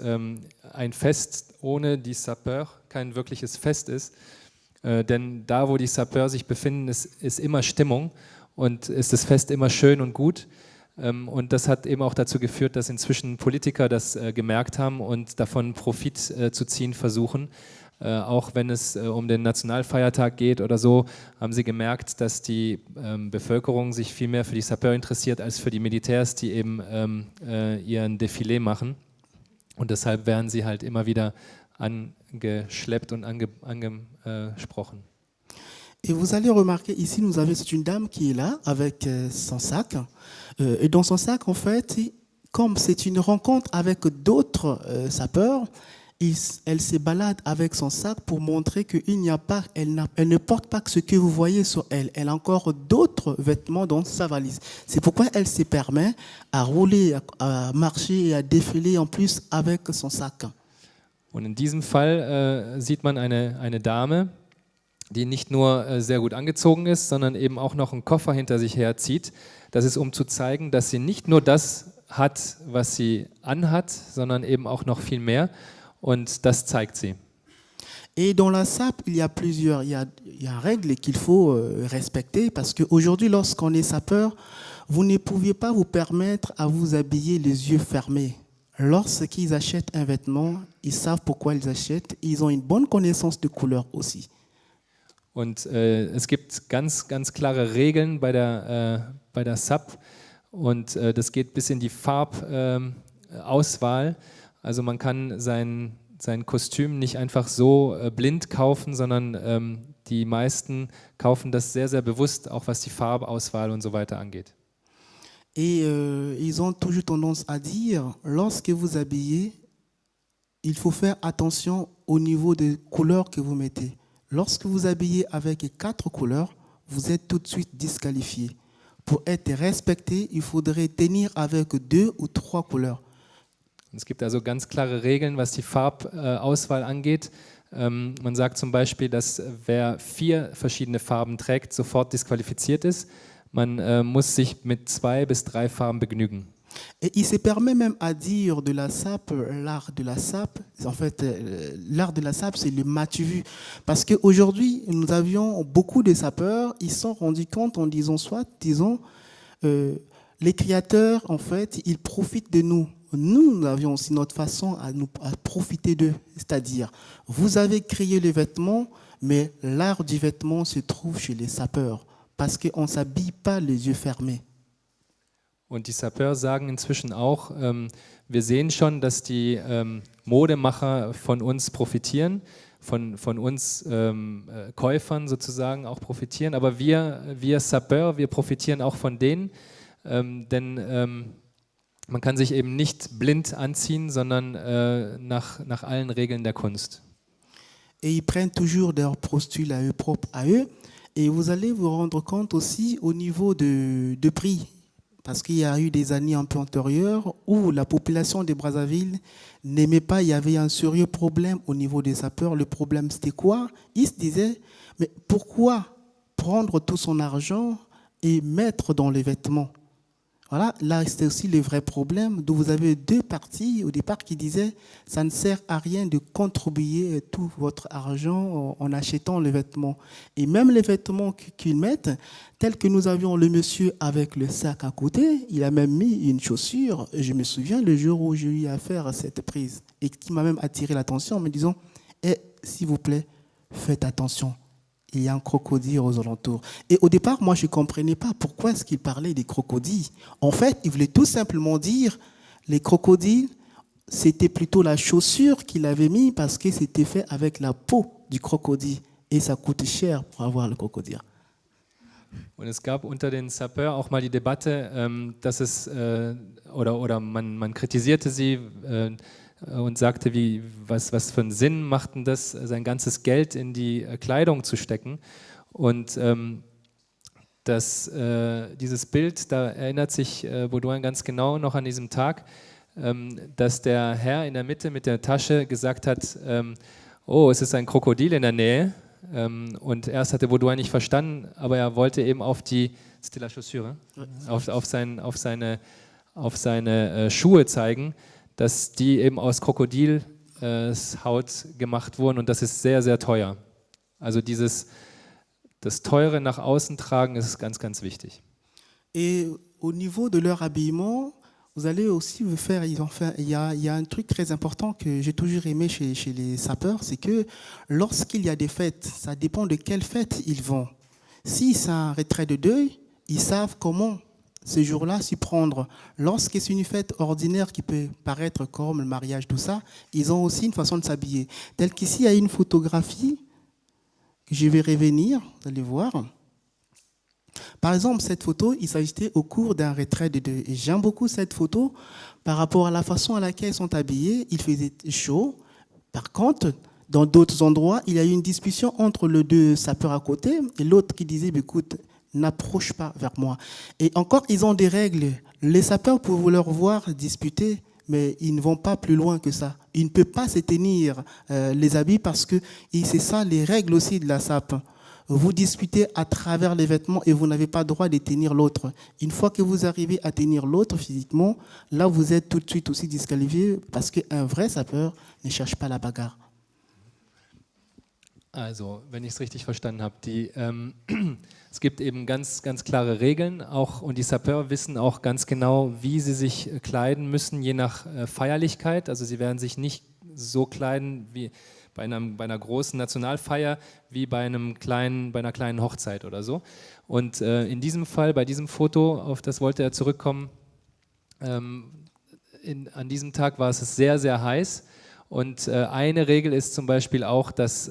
ein Fest ohne die Sapeurs kein wirkliches Fest ist. Denn da, wo die Sapeurs sich befinden, ist immer Stimmung und ist das Fest immer schön und gut. Und das hat eben auch dazu geführt, dass inzwischen Politiker das gemerkt haben und davon Profit zu ziehen versuchen. Auch wenn es um den Nationalfeiertag geht oder so, haben sie gemerkt, dass die Bevölkerung sich viel mehr für die Sapeurs interessiert als für die Militärs, die eben ihren Defilé machen. Und deshalb werden sie halt immer wieder angeschleppt und angesprochen. Et vous allez remarquer ici, c'est une dame qui est là avec son sac. Et dans son sac, en fait, comme c'est une rencontre avec d'autres sapeurs, elle se balade avec son sac pour montrer qu'elle ne porte pas que ce que vous voyez sur elle. Elle a encore d'autres vêtements dans sa valise. C'est pourquoi elle se permet à rouler, à marcher et à défiler en plus avec son sac. Und in diesem Fall sieht man eine Dame, die nicht nur sehr gut angezogen ist, sondern eben auch noch einen Koffer hinter sich herzieht. Das ist, um zu zeigen, dass sie nicht nur das hat, was sie anhat, sondern eben auch noch viel mehr. Und das zeigt sie. Et dans la SAP, il y a règles qu'il faut respecter parce qu'aujourd'hui, lorsqu'on est sapeur, vous ne pouviez pas vous permettre à vous habiller les yeux fermés. Lorsqu'ils achètent un vêtement, ils savent pourquoi ils achètent. Ils ont une bonne connaissance de couleur aussi. Und es gibt ganz, ganz klare Regeln bei der SAP und das geht bis in die Farbauswahl. Also man kann sein Kostüm nicht einfach so blind kaufen, sondern die meisten kaufen das sehr, sehr bewusst, auch was die Farbauswahl und so weiter angeht. Et ils ont toujours tendance à dire, lorsque vous habillez, il faut faire attention au niveau des couleurs que vous mettez. Lorsque vous habillez avec 4 couleurs, vous êtes tout de suite disqualifié. Pour être respecté, il faudrait tenir avec 2 ou 3 couleurs. Es gibt also ganz klare Regeln, was die Farbauswahl angeht. Man sagt zum Beispiel, dass wer 4 verschiedene Farben trägt, sofort disqualifiziert ist. Man muss sich mit 2 bis 3 Farben begnügen. Et il se permet même à dire de la SAP, l'art de la SAP. En fait, l'art de la SAP, c'est le matu vu. Parce qu'aujourd'hui, nous avions beaucoup de sapeurs, ils se sont rendus compte en disant les créateurs, en fait, ils profitent de nous. Nous avions aussi notre façon à profiter d'eux. C'est-à-dire, vous avez créé les vêtements, mais l'art du vêtement se trouve chez les sapeurs. Parce qu'on ne s'habille pas les yeux fermés. Und die Sapeurs sagen inzwischen auch, wir sehen schon, dass die Modemacher von uns profitieren, von uns Käufern sozusagen auch profitieren, aber wir Sapeurs, wir profitieren auch von denen, denn man kann sich eben nicht blind anziehen, sondern nach allen Regeln der Kunst. Et ils prennent toujours leur postule à eux, propre à eux. Et vous allez vous rendre compte aussi au niveau de prix. Parce qu'il y a eu des années un peu antérieures où la population de Brazzaville n'aimait pas, il y avait un sérieux problème au niveau des sapeurs. Le problème, c'était quoi? Ils se disaient, mais pourquoi prendre tout son argent et mettre dans les vêtements? Voilà, là, c'était aussi le vrai problème. Donc, vous avez 2 parties au départ qui disaient ça ne sert à rien de contribuer tout votre argent en achetant les vêtements. Et même les vêtements qu'ils mettent, tels que nous avions le monsieur avec le sac à côté, il a même mis une chaussure. Je me souviens le jour où j'ai eu affaire à cette prise et qui m'a même attiré l'attention en me disant s'il vous plaît, faites attention. Il y a un crocodile aux alentours. Et au départ, moi, je ne comprenais pas pourquoi est-ce qu'il parlait des crocodiles. En fait, il voulait tout simplement dire les crocodiles, c'était plutôt la chaussure qu'il avait mis parce que c'était fait avec la peau du crocodile. Et ça coûte cher pour avoir le crocodile. Und es gab unter den Sapeurs auch mal die Debatte, dass es, oder man kritisierte sie, und sagte, was für einen Sinn macht denn das, sein ganzes Geld in die Kleidung zu stecken. Und dieses Bild, da erinnert sich Baudouin ganz genau noch an diesem Tag, dass der Herr in der Mitte mit der Tasche gesagt hat, oh, es ist ein Krokodil in der Nähe. Und erst hatte Baudouin nicht verstanden, aber er wollte eben auf die Stella Chaussure, auf seine Schuhe zeigen, dass die eben aus Krokodil Haut gemacht wurden und das ist sehr, sehr teuer. Also das Teure nach außen tragen ist ganz, ganz wichtig. Et au niveau de leur habillement, vous allez aussi vous faire, il y a un truc très important que j'ai toujours aimé chez les sapeurs, c'est que lorsqu'il y a des fêtes, ça dépend de quelle fête ils vont. Si c'est un retrait de deuil, ils savent comment ce jour-là s'y prendre. Lorsque c'est une fête ordinaire qui peut paraître comme le mariage, tout ça, ils ont aussi une façon de s'habiller. Tel qu'ici, il y a une photographie que je vais revenir, vous allez voir. Par exemple, cette photo, il s'agissait au cours d'un retrait de deuil. Et j'aime beaucoup cette photo par rapport à la façon à laquelle ils sont habillés. Il faisait chaud. Par contre, dans d'autres endroits, il y a eu une discussion entre les deux sapeurs à côté et l'autre qui disait, écoute, n'approche pas vers moi. Et encore, ils ont des règles. Les sapeurs peuvent leur voir disputer, mais ils ne vont pas plus loin que ça. Ils ne peuvent pas se tenir les habits parce que c'est ça les règles aussi de la SAP. Vous disputez à travers les vêtements et vous n'avez pas le droit de tenir l'autre. Une fois que vous arrivez à tenir l'autre physiquement, là vous êtes tout de suite aussi disqualifié parce qu'un vrai sapeur ne cherche pas la bagarre. Also, wenn ich es richtig verstanden habe, es gibt eben ganz, ganz klare Regeln auch, und die Sapeurs wissen auch ganz genau, wie sie sich kleiden müssen, je nach Feierlichkeit. Also sie werden sich nicht so kleiden wie bei einer großen Nationalfeier wie bei einer kleinen Hochzeit oder so. Und in diesem Fall, bei diesem Foto, auf das wollte er zurückkommen, an diesem Tag war es sehr, sehr heiß. Und eine Regel ist zum Beispiel auch, dass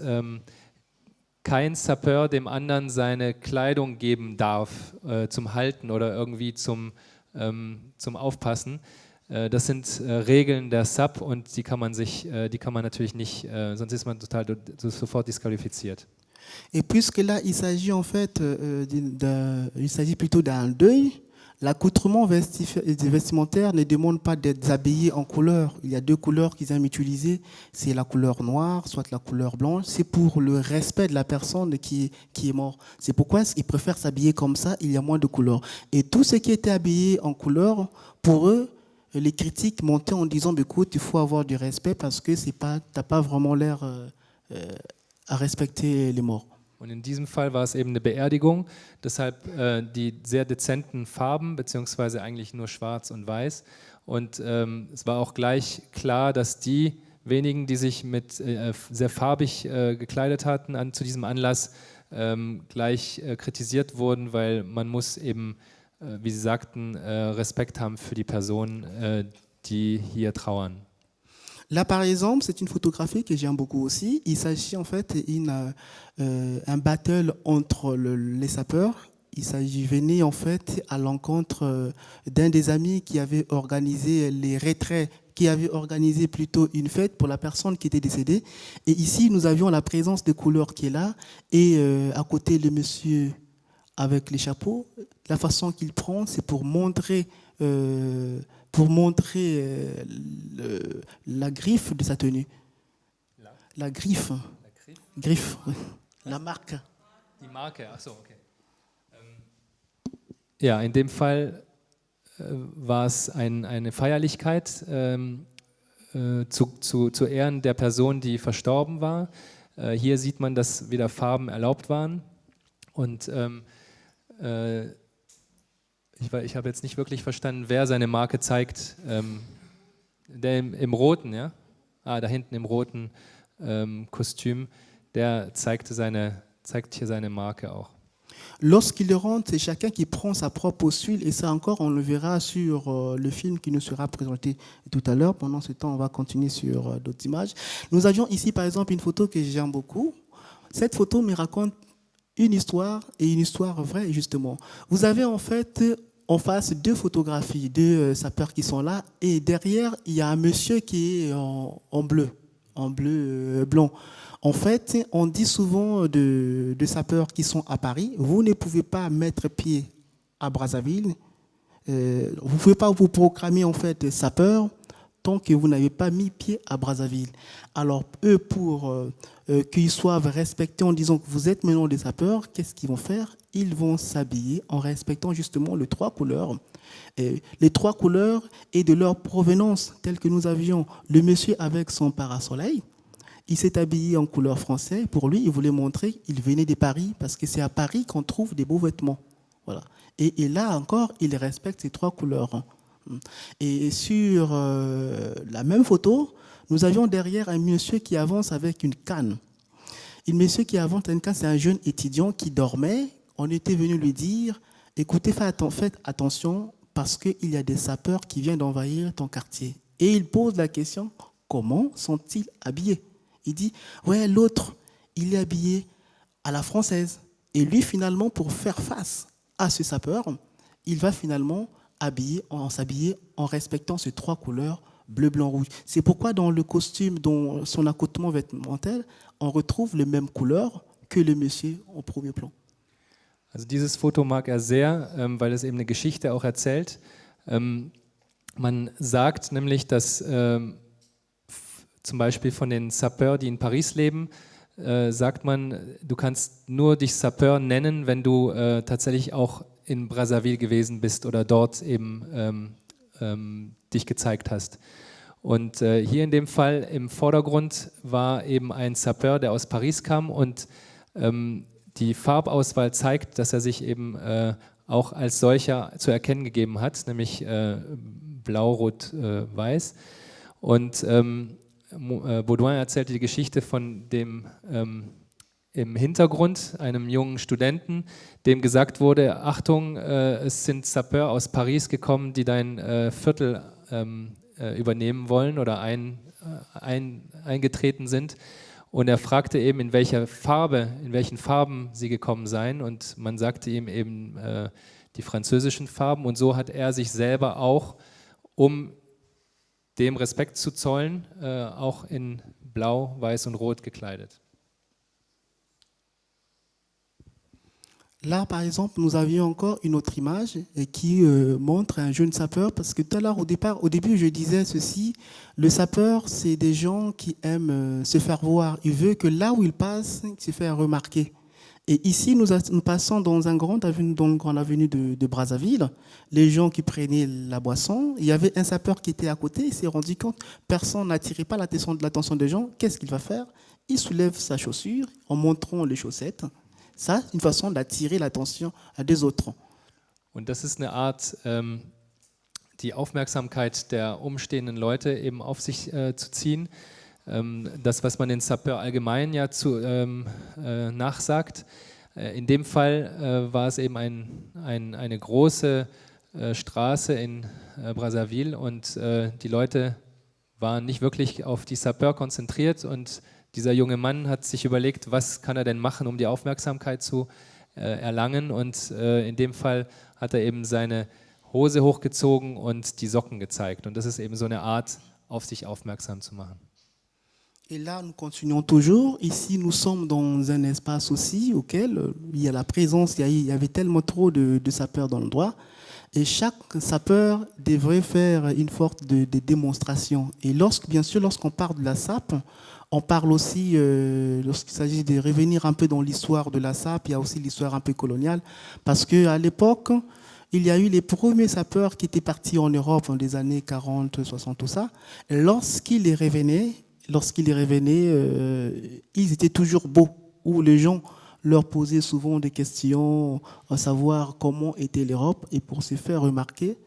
kein Sapeur dem anderen seine Kleidung geben darf zum Halten oder irgendwie zum Aufpassen. Das sind Regeln der SAP und die kann man natürlich nicht, sonst ist man sofort disqualifiziert. Et puisque là, il s'agit en fait, il s'agit plutôt d'un deuil, l'accoutrement vestimentaire ne demande pas d'être habillé en couleur. Il y a deux couleurs qu'ils aiment utiliser, c'est la couleur noire, soit la couleur blanche. C'est pour le respect de la personne qui est morte. C'est pourquoi ils préfèrent s'habiller comme ça, il y a moins de couleurs. Et tout ce qui était habillé en couleur, pour eux, les critiques montaient en disant, écoute, il faut avoir du respect parce que tu n'as pas vraiment l'air à respecter les morts. Und in diesem Fall war es eben eine Beerdigung, deshalb die sehr dezenten Farben, beziehungsweise eigentlich nur schwarz und weiß. Und es war auch gleich klar, dass die wenigen, die sich sehr farbig gekleidet hatten zu diesem Anlass, gleich kritisiert wurden, weil man muss eben, wie Sie sagten, Respekt haben für die Personen, die hier trauern. Là, par exemple, c'est une photographie que j'aime beaucoup aussi. Il s'agit en fait un battle entre les sapeurs. Il venait en fait à l'encontre d'un des amis qui avait organisé les retraits, qui avait organisé plutôt une fête pour la personne qui était décédée. Et ici, nous avions la présence de couleurs qui est là. Et à côté, le monsieur avec les chapeaux, la façon qu'il prend, c'est pour montrer la griffe de sa tenue. La griffe. Griffe. La Marke. Die Marke, ach so, okay. Ja, in dem Fall war es eine Feierlichkeit zu Ehren der Person, die verstorben war. Hier sieht man, dass wieder Farben erlaubt waren. Und ich habe jetzt nicht wirklich verstanden, wer seine Marke zeigt. Der im roten, ja? Da hinten im roten Kostüm, der zeigt hier seine Marke auch. Lorsqu'il rentre, c'est chacun qui prend sa propre huile et ça encore, on le verra sur le film qui nous sera présenté tout à l'heure. Pendant ce temps, on va continuer sur d'autres images. Nous avions ici, par exemple, une photo que j'aime beaucoup. Cette photo me raconte une histoire et une histoire vraie, justement. Vous avez en fait en face deux photographies, deux sapeurs qui sont là et derrière, il y a un monsieur qui est en bleu blanc. En fait, on dit souvent de sapeurs qui sont à Paris, vous ne pouvez pas mettre pied à Brazzaville, vous ne pouvez pas vous proclamer en fait sapeur tant que vous n'avez pas mis pied à Brazzaville. Alors, eux, pour qu'ils soient respectés en disant que vous êtes maintenant des sapeurs, qu'est-ce qu'ils vont faire? Ils vont s'habiller en respectant justement les trois couleurs. Les trois couleurs et de leur provenance, telles que nous avions le monsieur avec son parasoleil. Il s'est habillé en couleur française. Pour lui, il voulait montrer qu'il venait de Paris, parce que c'est à Paris qu'on trouve des beaux vêtements. Voilà. Et là encore, il respecte ces trois couleurs. Et sur la même photo, nous avions derrière un monsieur qui avance avec une canne. Un monsieur qui avance avec une canne, c'est un jeune étudiant qui dormait. On était venu lui dire, écoutez, faites attention parce qu'il y a des sapeurs qui viennent d'envahir ton quartier. Et il pose la question, comment sont-ils habillés? Il dit, ouais, l'autre, il est habillé à la française. Et lui, finalement, pour faire face à ce sapeur, il va finalement s'habiller en respectant ces trois couleurs, bleu, blanc, rouge. C'est pourquoi dans le costume, dans son accoutrement vestimentaire, on retrouve les mêmes couleurs que le monsieur au premier plan. Also dieses Foto mag er sehr, weil es eben eine Geschichte auch erzählt. Man sagt nämlich, dass zum Beispiel von den Sapeurs, die in Paris leben, sagt man, du kannst nur dich Sapeur nennen, wenn du tatsächlich auch in Brazzaville gewesen bist oder dort eben dich gezeigt hast. Und hier in dem Fall im Vordergrund war eben ein Sapeur, der aus Paris kam und die Farbauswahl zeigt, dass er sich eben auch als solcher zu erkennen gegeben hat, nämlich blau, rot, weiß. Und Baudouin erzählte die Geschichte von dem im Hintergrund, einem jungen Studenten, dem gesagt wurde, Achtung, es sind Sapeurs aus Paris gekommen, die dein Viertel übernehmen wollen oder eingetreten sind. Und er fragte eben, in welchen Farben sie gekommen seien. Und man sagte ihm eben die französischen Farben. Und so hat er sich selber auch, um dem Respekt zu zollen, auch in Blau, Weiß und Rot gekleidet. Là, par exemple, nous avions encore une autre image qui montre un jeune sapeur, parce que tout à l'heure, au début, je disais ceci, le sapeur, c'est des gens qui aiment se faire voir. Il veut que là où il passe, se faire remarquer. Et ici, nous passons dans une grande avenue de Brazzaville, les gens qui prenaient la boisson, il y avait un sapeur qui était à côté, il s'est rendu compte, personne n'attirait pas l'attention des gens, qu'est-ce qu'il va faire? Il soulève sa chaussure en montrant les chaussettes. Ça, c'est une façon d'attirer l'attention des autres. Und das ist eine Art, die Aufmerksamkeit der umstehenden Leute eben auf sich zu ziehen. Das, was man den Sapeurs allgemein ja nachsagt. In dem Fall war es eben eine große Straße in Brazzaville und die Leute waren nicht wirklich auf die Sapeurs konzentriert und dieser junge Mann hat sich überlegt, was kann er denn machen, um die Aufmerksamkeit zu erlangen. Und in dem Fall hat er eben seine Hose hochgezogen und die Socken gezeigt. Und das ist eben so eine Art, auf sich aufmerksam zu machen. Et là, nous continuons toujours. Ici, nous sommes dans un espace aussi auquel il y a la présence, il y avait tellement trop de sapeurs dans l'endroit. Et chaque sapeur devrait faire une sorte de démonstration. Et bien sûr, lorsqu'on parle de la SAP, on parle aussi, lorsqu'il s'agit de revenir un peu dans l'histoire de la SAP, il y a aussi l'histoire un peu coloniale. Parce qu'à l'époque, il y a eu les premiers sapeurs qui étaient partis en Europe dans les années 40, 60, tout ça. Et lorsqu'ils revenaient, ils étaient toujours beaux, où les gens leur posaient souvent des questions, à savoir comment était l'Europe, et pour se faire remarquer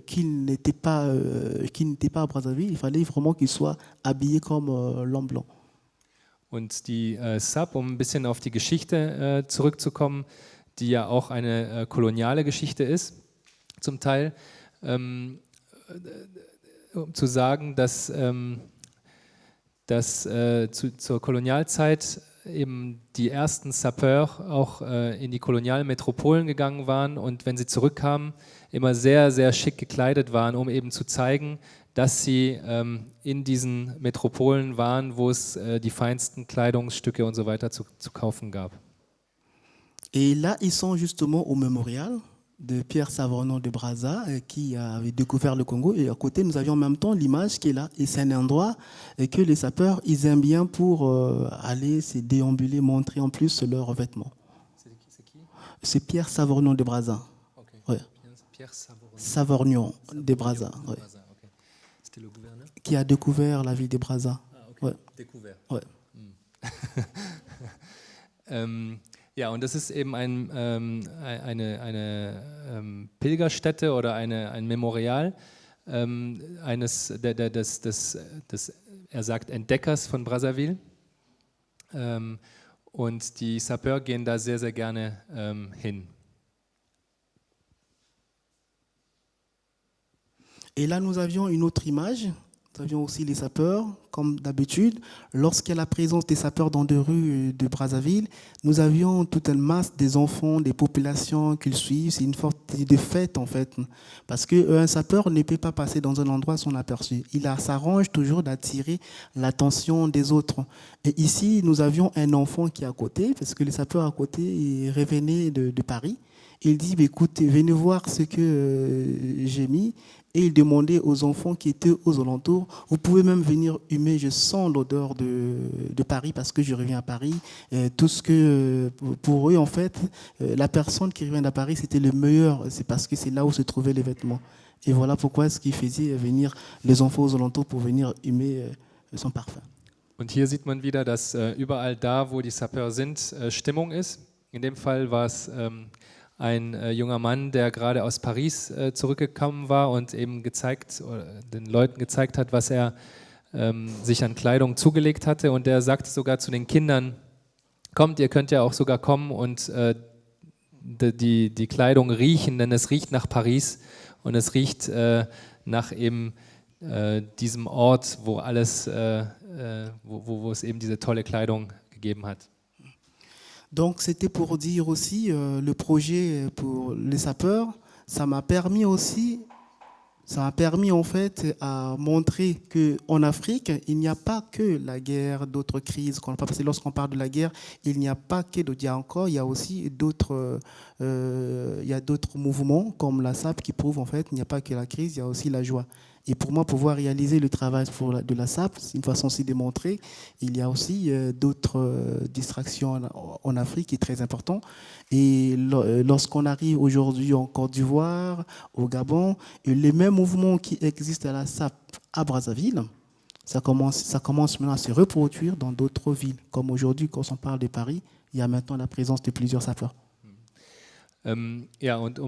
qu'ils n'étaient pas à Brazzaville, il fallait vraiment qu'ils soient habillés comme l'homme blanc. Und die SAP, um ein bisschen auf die Geschichte zurückzukommen, die ja auch eine koloniale Geschichte ist, zum Teil, um zu sagen, dass zur Kolonialzeit eben die ersten Sapeurs auch in die kolonialen Metropolen gegangen waren und wenn sie zurückkamen, immer sehr, sehr schick gekleidet waren, um eben zu zeigen, dass sie in diesen Metropolen waren, wo es die feinsten Kleidungsstücke und so weiter zu kaufen gab. Et là, ils sont justement au mémorial de Pierre Savorgnon de Brazza qui avait découvert le Congo. Et à côté, nous avions en même temps l'image qui est là. Et c'est un endroit que les sapeurs, ils aiment bien pour aller se déambuler, montrer en plus leurs vêtements. C'est qui? C'est Pierre Savorgnon de Brazza. Okay. Ouais. Pierre Savorgnon. Savorgnon de Brazza. Ouais. Okay. C'était le gouverneur? Qui a découvert la ville de Brazza. Ah, okay. Ouais. Découvert. Ouais. Ja, und das ist eben eine Pilgerstätte oder ein Memorial eines er sagt Entdeckers von Brazzaville. Und die Sapeurs gehen da sehr, sehr gerne hin. Et là, nous avions une autre image. Nous avions aussi les sapeurs, comme d'habitude. Lorsqu'il y a la présence des sapeurs dans des rues de Brazzaville, nous avions toute une masse des enfants, des populations qu'ils suivent. C'est une forte de fête, en fait. Parce qu'un sapeur ne peut pas passer dans un endroit sans aperçu. Il s'arrange toujours d'attirer l'attention des autres. Et ici, nous avions un enfant qui est à côté, parce que les sapeurs à côté revenaient de Paris. Il dit, écoutez, venez voir ce que j'ai mis. Et il demandait aux enfants qui étaient aux alentours, vous pouvez même venir humer, je sens l'odeur de Paris parce que je reviens à Paris. Tout ce que, pour eux, en fait, la personne qui revient à Paris, c'était le meilleur, c'est parce que c'est là où se trouvaient les vêtements. Et voilà pourquoi ce qui faisait venir les enfants aux alentours pour venir humer son parfum. Und hier sieht man wieder, dass überall da, wo die Sapeurs sind, Stimmung ist. In dem Fall war es ein junger Mann, der gerade aus Paris zurückgekommen war und eben den Leuten gezeigt hat, was er sich an Kleidung zugelegt hatte. Und der sagte sogar zu den Kindern, kommt, ihr könnt ja auch sogar kommen und die Kleidung riechen, denn es riecht nach Paris und es riecht nach eben diesem Ort, wo alles, wo es eben diese tolle Kleidung gegeben hat. Donc c'était pour dire aussi, le projet pour les sapeurs, ça m'a permis en fait à montrer qu'en Afrique, il n'y a pas que la guerre, d'autres crises. Parce que lorsqu'on parle de la guerre, il n'y a pas que il y a aussi d'autres mouvements comme la SAP qui prouvent en fait qu'il n'y a pas que la crise, il y a aussi la joie. Et pour moi, pouvoir réaliser le travail de la SAP, c'est une façon aussi de montrer il y a aussi d'autres distractions en Afrique qui est très important. Et lorsqu'on arrive aujourd'hui en Côte d'Ivoire, au Gabon, et les mêmes mouvements qui existent à la SAP à Brazzaville, ça commence maintenant à se reproduire dans d'autres villes. Comme aujourd'hui, quand on parle de Paris, il y a maintenant la présence de plusieurs sapeurs. Ja, und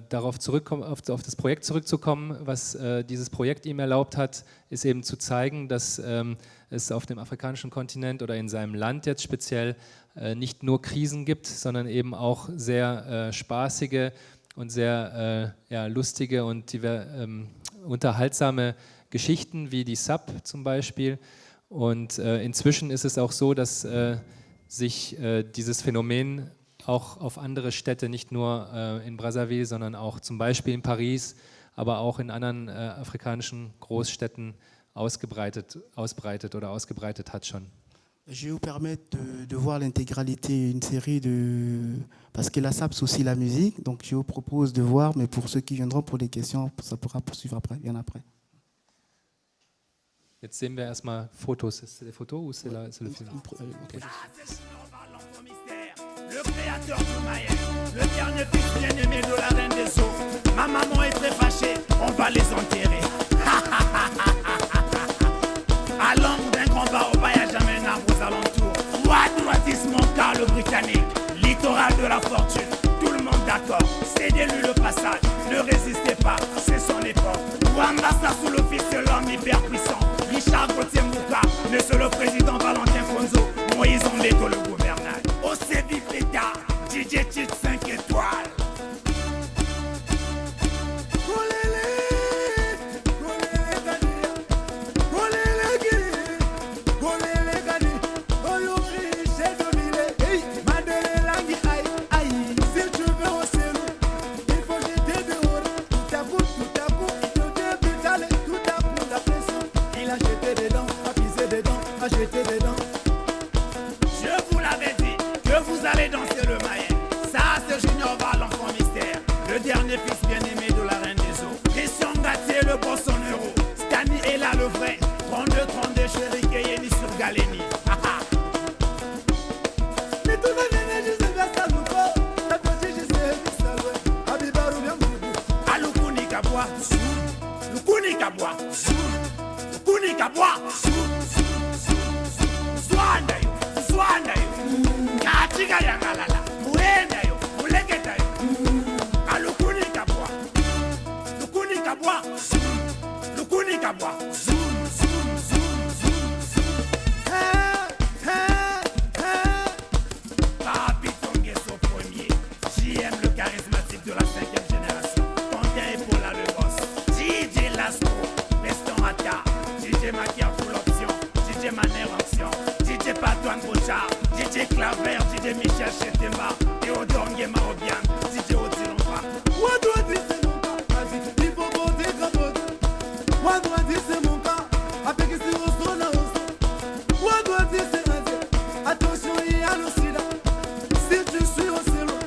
darauf auf das Projekt zurückzukommen, was dieses Projekt ihm erlaubt hat, ist eben zu zeigen, dass es auf dem afrikanischen Kontinent oder in seinem Land jetzt speziell nicht nur Krisen gibt, sondern eben auch sehr spaßige und sehr lustige und unterhaltsame Geschichten wie die SAP zum Beispiel. Und inzwischen ist es auch so, dass sich dieses Phänomen auch auf andere Städte, nicht nur in Brazzaville, sondern auch zum Beispiel in Paris, aber auch in anderen afrikanischen Großstädten ausgebreitet hat schon. Je vais vous permettre de voir l'intégralité, une série parce que la SAP c'est aussi la musique, donc je vous propose de voir, mais pour ceux qui viendront pour des questions, ça pourra poursuivre après, bien après. Jetzt sehen wir erstmal Fotos. C'est des photos ou c'est le film? Okay. Le créateur du Mayen, le dernier fils bien-aimé de la reine des eaux. Ma maman est très fâchée, on va les enterrer. À l'ombre d'un grand baobab, y'a jamais un arbre aux alentours. Droitis mon car le britannique, littoral de la fortune. Tout le monde d'accord, cédez-lui le passage, ne résistez pas, c'est son époque. Wambassa sous le fils de l'homme hyper puissant. Richard Gauthier Mouka, monsieur le président Valentin Fonzo, Moïse Ombeto le gouvernail. Au Séville Pétard, DJ Tite 5 étoiles. Je vous l'avais dit que vous allez danser le Mayen. Ça, c'est Junior Valentin. le vrai. 32 chéri Kayeni sur Galeni. Mais tout va bien, je sais pas ça nous pas. Ta petite, je sais ça ouais. Abibaru bien boubou. Alukuni kabwa. Lukuni kabwa. Lukuni kabwa. Swanda yo. Katika yangalala. Muenda yo. Muleketa yo. Alukuni kabwa. Lukuni kabwa. Lukuni kabwa. Papi Tongues au premier. JM le charismatique de la 5e génération. Quentin et Paula le boss. DJ Lasco. Veston Ata. DJ Makia full option. DJ Maner option. DJ Patoine Bochard. DJ Claver. DJ Michel Chetema. Théodore Nguema Obian. DJ Otilomba. What do I say mon cas? Vas-y, il faut monter capote. What do I say mon cas? Avec ici au son là aussi. What do I say attention, il y a le sida. Si tu suis aussi loin,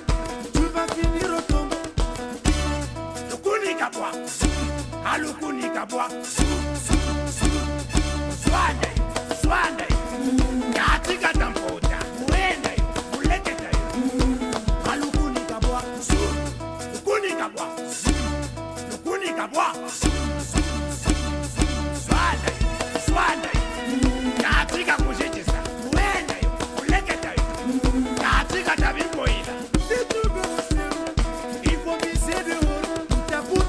tu vas finir au tombeau. Lukuni kabwa. Alukuni kabwa. Swande. Katika tampota. Muenda yo. Muleketa yo. Alukuni kabwa. Lukuni kabwa. Lukuni kabwa. Swande. Katika kushitisa. Muenda yo. Muleketa yo. Katika tabimboila. Si tu veux aussi, il faut viser dehors.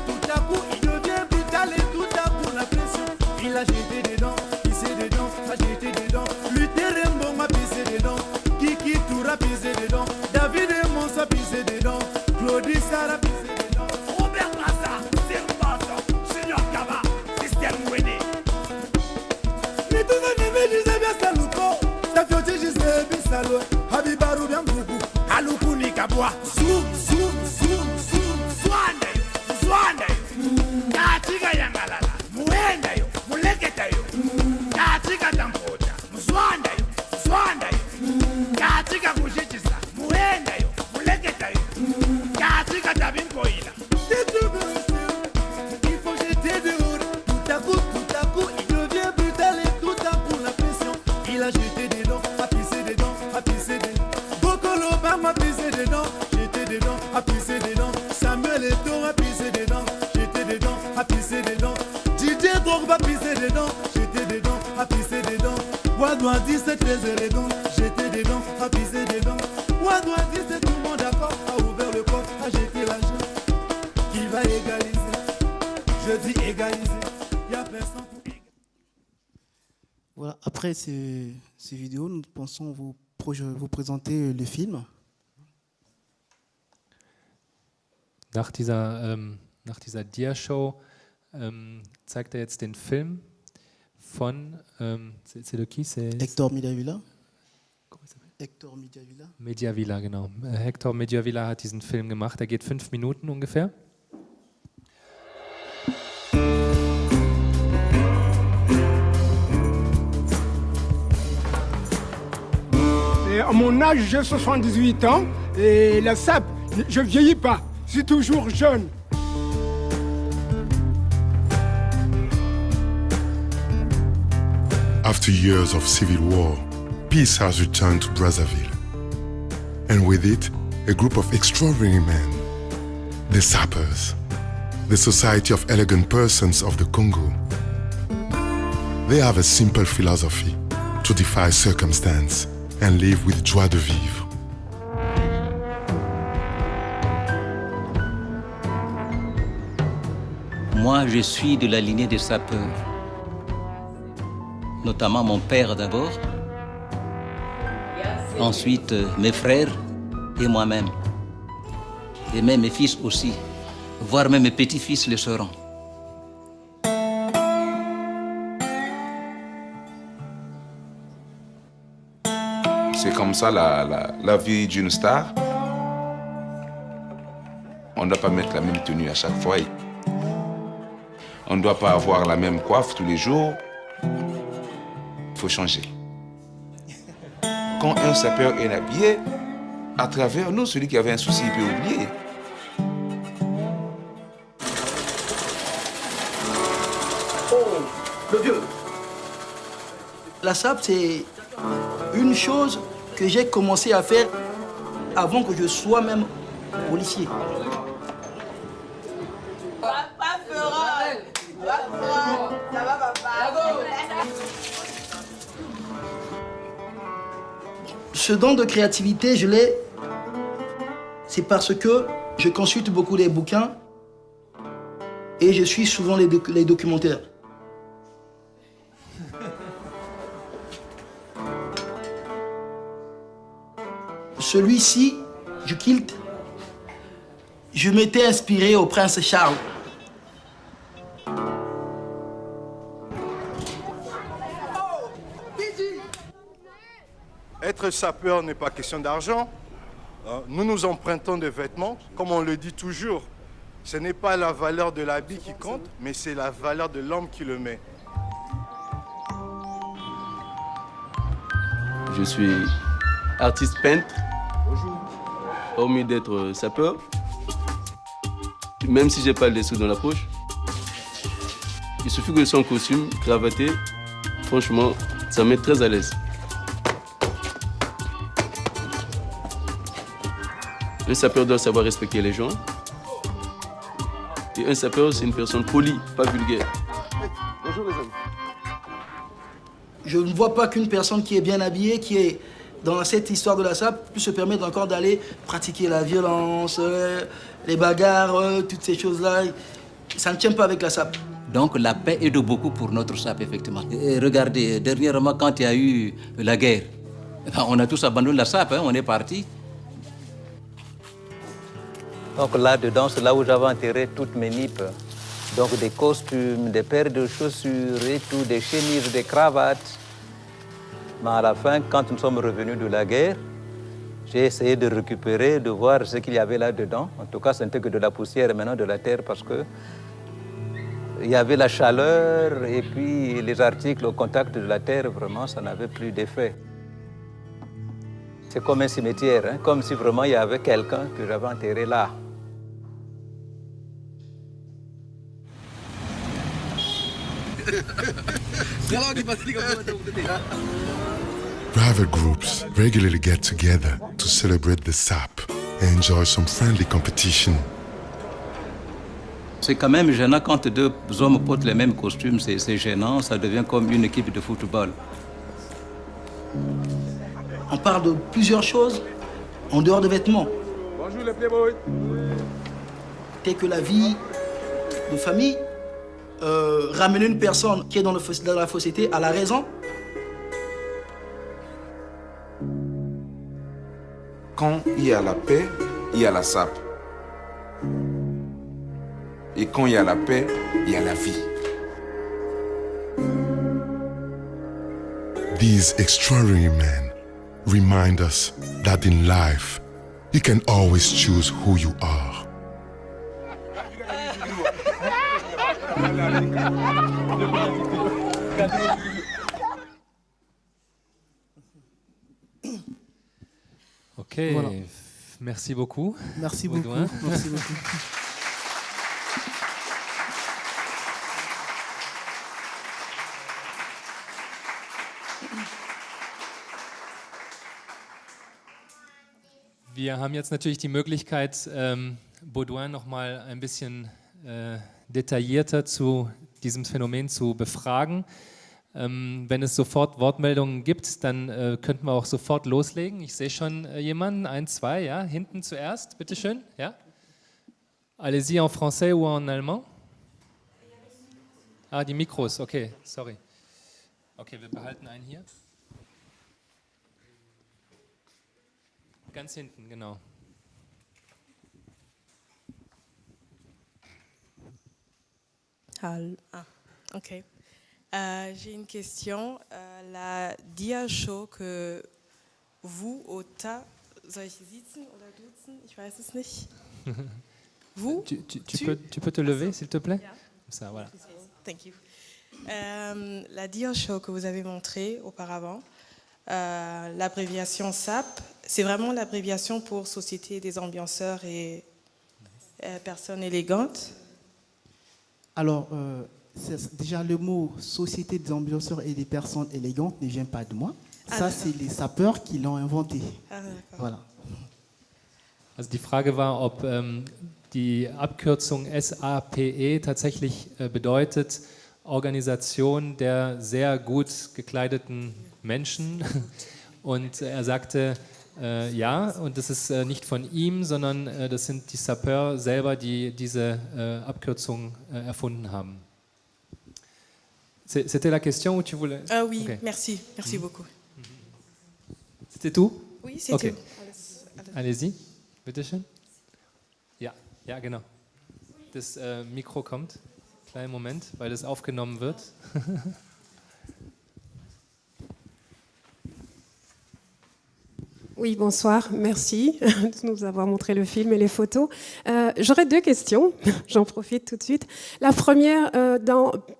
Tout à coup, il devient brutal et tout à coup la pression. Il a jeté dedans, pissé dedans, a jeté dedans. Luther Rembo m'a pissé dedans. Kiki Toura pissé dedans. David et Monsa pissé dedans. Claudie Sarah pissé dedans. Robert Massa, Serbato, Junior Kaba, System Wene. Mais tout va bien, je sais bien ça louko. Ta fioté, je sais bien ça louko. Habibaru bien boubou. Alukuni kabwa. Swanda yo. Katika yangalala. Muenda yo. Muleketa yo. Katika tampota. Swanda yo. Katika kushitisa. Muenda yo. Muleketa yo. Katika tabimboila. Si tu veux aussi, il faut jeter dehors. Tout à coup, il devient brutal et tout à coup la pression. Il a jeté dedans, a pissé dedans. Bokolo Bang m'a pissé dedans, jeté dedans, a pissé dedans. Samuel Eto'o a pissé dedans, jeté dedans, a pissé dedans. DJ Drogba pissé dedans, jeté dedans, a pissé dedans. Wadouin 17 très élégant, jeté dedans, a pissé dedans. Wadouin 17 tout le monde d'accord, a ouvert le coffre, a jeté l'argent. Qui va égaliser? Je dis égaliser, y'a personne pour égaliser. Voilà, après ces vidéos, nous pensons vous présenter le film. Nach dieser Dia-Show zeigt jetzt den Film von c'est de qui? Hector Mediavilla. Comment il s'appelle? Hector Mediavilla. Mediavilla, genau. Hector Mediavilla hat diesen Film gemacht. Der geht 5 Minuten ungefähr. À mon âge, j'ai 78 ans et la SAP, je vieillis pas, je suis toujours jeune. After years of civil war, peace has returned to Brazzaville. And with it, a group of extraordinary men, the Sappers, the Society of Elegant Persons of the Congo. They have a simple philosophy: to defy circumstance and live with joie de vivre. Moi, je suis de la lignée des sapeurs, notamment mon père d'abord, ensuite mes frères et moi-même, et même mes fils aussi, voire même mes petits-fils le seront. C'est comme ça la vie d'une star. On ne doit pas mettre la même tenue à chaque fois. On ne doit pas avoir la même coiffe tous les jours. Il faut changer. Quand un sapeur est habillé, à travers nous, celui qui avait un souci, il peut oublier. Le vieux. La SAP, c'est une chose que j'ai commencé à faire avant que je sois même policier. Ce don de créativité, je l'ai, c'est parce que je consulte beaucoup les bouquins et je suis souvent les documentaires. Celui-ci, du kilt, je m'étais inspiré au prince Charles. Être sapeur n'est pas question d'argent. Nous nous empruntons des vêtements, comme on le dit toujours. Ce n'est pas la valeur de l'habit qui compte, mais c'est la valeur de l'homme qui le met. Je suis artiste peintre. Hormis d'être sapeur, même si j'ai pas les sous dans la poche, il suffit que je sois en costume, cravaté, franchement, ça me met très à l'aise. Un sapeur doit savoir respecter les gens. Et un sapeur, c'est une personne polie, pas vulgaire. Bonjour les amis. Je ne vois pas qu'une personne qui est bien habillée, qui est dans cette histoire de la SAP, puisse se permettre encore d'aller pratiquer la violence, les bagarres, toutes ces choses-là. Ça ne tient pas avec la SAP. Donc la paix aide beaucoup pour notre SAP, effectivement. Et regardez, dernièrement, quand il y a eu la guerre, on a tous abandonné la SAP, on est partis. Donc là-dedans, c'est là où j'avais enterré toutes mes nippes. Donc des costumes, des paires de chaussures et tout, des chemises, des cravates. Mais à la fin, quand nous sommes revenus de la guerre, j'ai essayé de récupérer, de voir ce qu'il y avait là-dedans. En tout cas, ce n'était que de la poussière et maintenant de la terre parce que il y avait la chaleur et puis les articles au contact de la terre, vraiment, ça n'avait plus d'effet. C'est comme un cimetière, hein, comme si vraiment il y avait quelqu'un que j'avais enterré là. Private groups regularly get together to celebrate the SAP and enjoy some friendly competition. C'est quand même gênant quand deux hommes portent les mêmes costumes, c'est gênant, ça devient comme une équipe de football. On parle de plusieurs choses en dehors des vêtements. Bonjour les playboys. Telles que la vie de famille, ramener une personne qui est dans la société à la raison. Quand il y a la paix, il y a la SAP. Et quand il y a la paix, il y a la vie. These extraordinary men remind us that in life, you can always choose who you are. Ok, Voilà. Merci beaucoup. Merci beaucoup. Baudouin. Merci beaucoup. Wir haben jetzt natürlich die Möglichkeit, Baudouin noch mal ein bisschen detaillierter zu diesem Phänomen zu befragen. Wenn es sofort Wortmeldungen gibt, dann könnten wir auch sofort loslegen. Ich sehe schon jemanden, 1, 2, ja, hinten zuerst, bitteschön, ja. Allez-y en français ou en allemand. Ah, die Mikros, okay, sorry. Okay, wir behalten einen hier. Ganz hinten, genau. Ok. J'ai une question. La Dia-Show que vous, Ota, soll ich sitzen oder duzen? Ich weiß es nicht. Vous? Tu peux te lever, s'il te plaît? Yeah. Ça, voilà. Thank you. La Dia-Show que vous avez montrée auparavant, l'abréviation SAP, c'est vraiment l'abréviation pour Société des ambianceurs et personnes élégantes. Alors, déjà le mot société des ambianceurs et des personnes élégantes ne vient pas de moi. Ça, c'est les sapeurs qui l'ont inventé. Voilà. Also die Frage war, ob die Abkürzung SAPE tatsächlich bedeutet Organisation der sehr gut gekleideten Menschen. Und er sagte, ja, und das ist nicht von ihm, sondern das sind die Sapeurs selber, die diese Abkürzung erfunden haben. C'était la question ou tu voulais? Oui, okay. Merci beaucoup. C'était tout? Oui, c'est okay. tout. Allez-y, bitteschön. Ja, ja, genau. Das Mikro kommt. Kleinen Moment, weil das aufgenommen wird. Oui, bonsoir, merci de nous avoir montré le film et les photos. J'aurais deux questions, j'en profite tout de suite. La première,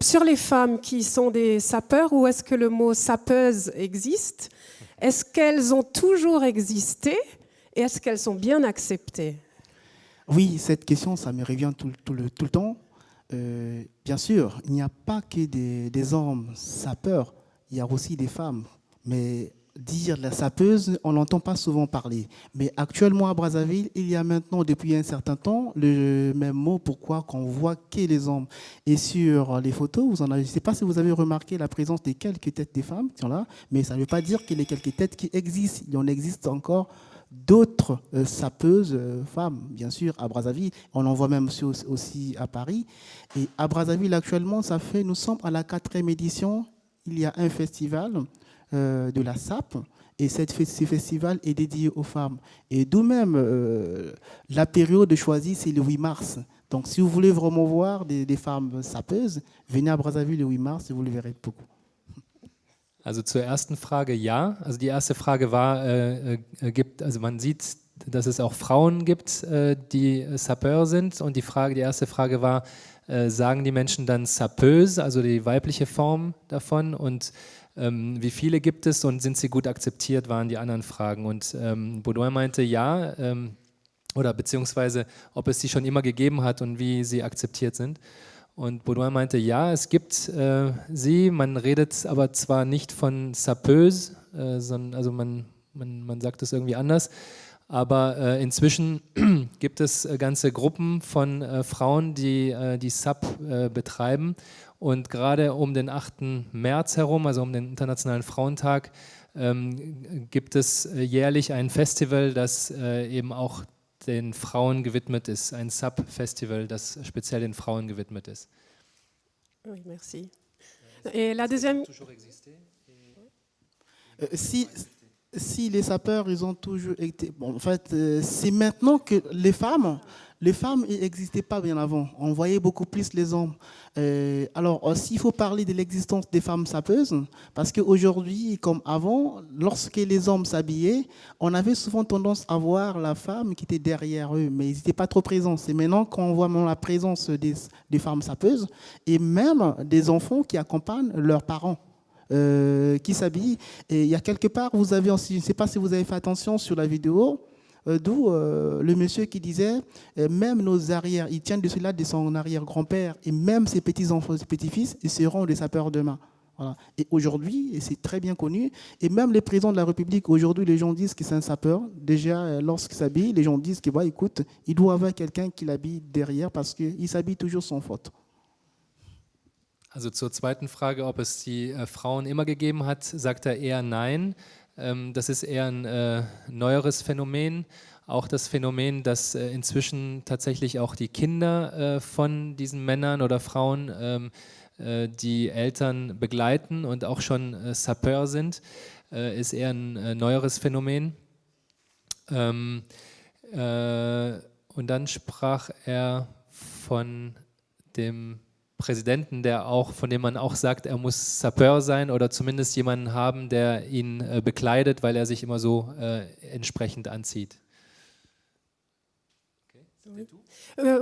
sur les femmes qui sont des sapeurs, où est-ce que le mot sapeuse existe? Est-ce qu'elles ont toujours existé et est-ce qu'elles sont bien acceptées? Oui, cette question, ça me revient tout le temps. Bien sûr, il n'y a pas que des hommes sapeurs, il y a aussi des femmes. Mais dire la sapeuse, on n'entend pas souvent parler. Mais actuellement à Brazzaville, il y a maintenant, depuis un certain temps, le même mot pourquoi qu'on voit que les hommes. Et sur les photos, je ne sais pas si vous avez remarqué la présence de quelques têtes des femmes qui sont là, mais ça ne veut pas dire qu'il y a quelques têtes qui existent. Il en existe encore d'autres sapeuses femmes, bien sûr, à Brazzaville. On en voit même aussi à Paris. Et à Brazzaville, actuellement, nous sommes à la 4e édition. Il y a un festival de la SAP, et ce festival est dédié aux femmes. Et d'où même, la période choisie, c'est le 8 mars. Donc, si vous voulez vraiment voir des femmes sapeuses, venez à Brazzaville le 8 mars et vous le verrez beaucoup. Also zur ersten Frage ja. Also die erste Frage war, also man sieht, dass es auch Frauen gibt, die Sapeur sind. Und die erste Frage war, sagen die Menschen dann sapeuse, also die weibliche Form davon? Und wie viele gibt es und sind sie gut akzeptiert, waren die anderen Fragen. Und Baudouin meinte ja, oder beziehungsweise ob es sie schon immer gegeben hat und wie sie akzeptiert sind. Und Baudouin meinte, ja, es gibt sie, man redet aber zwar nicht von sapeuse, sondern also man sagt es irgendwie anders, aber inzwischen gibt es ganze Gruppen von Frauen, die die SAP betreiben. Und gerade um den 8. März herum, also um den Internationalen Frauentag, gibt es jährlich ein Festival, das eben auch den Frauen gewidmet ist, ein SAP-Festival, das speziell den Frauen gewidmet ist. Oui, merci. Et la deuxième... Si les sapeurs, ils ont toujours été... Bon, en fait, c'est maintenant que les femmes n'existaient pas bien avant. On voyait beaucoup plus les hommes. Alors, aussi, il faut parler de l'existence des femmes sapeuses, parce qu'aujourd'hui, comme avant, lorsque les hommes s'habillaient, on avait souvent tendance à voir la femme qui était derrière eux, mais ils n'étaient pas trop présents. C'est maintenant qu'on voit la présence des femmes sapeuses et même des enfants qui accompagnent leurs parents. Qui s'habillent. Et il y a quelque part, vous avez aussi, je ne sais pas si vous avez fait attention sur la vidéo, d'où le monsieur qui disait, même nos arrières, il tient de cela de son arrière-grand-père, et même ses petits-enfants, ses petits-fils, ils seront des sapeurs demain. Voilà. Et aujourd'hui, et c'est très bien connu, et même les présidents de la République, aujourd'hui, les gens disent que c'est un sapeur. Déjà, lorsqu'il s'habille, les gens disent que, bah, écoute, il doit avoir quelqu'un qui l'habille derrière parce qu'il s'habille toujours sans faute. Also zur zweiten Frage, ob es die Frauen immer gegeben hat, sagt er eher nein. Das ist eher ein neueres Phänomen. Auch das Phänomen, dass inzwischen tatsächlich auch die Kinder von diesen Männern oder Frauen die Eltern begleiten und auch schon Sapeur sind, ist eher ein neueres Phänomen. Und dann sprach er von dem Präsidenten, von dem man auch sagt, er muss Sapeur sein oder zumindest jemanden haben, der ihn bekleidet, weil er sich immer so entsprechend anzieht.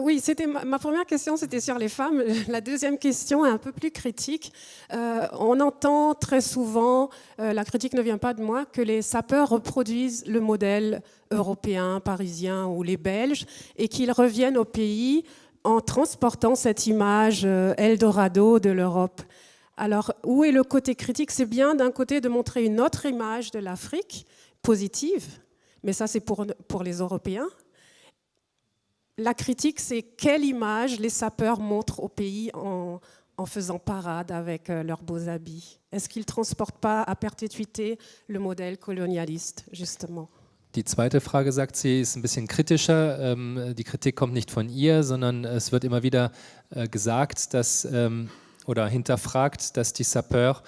Oui, ma première question, c'était sur les femmes. La deuxième question est un peu plus critique. On entend très souvent, la critique ne vient pas de moi, que les sapeurs reproduisent le modèle européen, parisien ou les Belges et qu'ils reviennent au pays en transportant cette image Eldorado de l'Europe. Alors, où est le côté critique? C'est bien d'un côté de montrer une autre image de l'Afrique, positive, mais ça c'est pour les Européens. La critique, c'est quelle image les sapeurs montrent au pays en faisant parade avec leurs beaux habits. Est-ce qu'ils ne transportent pas à perpétuité le modèle colonialiste, justement? Die zweite Frage, sagt sie, ist ein bisschen kritischer. Die Kritik kommt nicht von ihr, sondern es wird immer wieder gesagt, dass, oder hinterfragt, dass die Sapeurs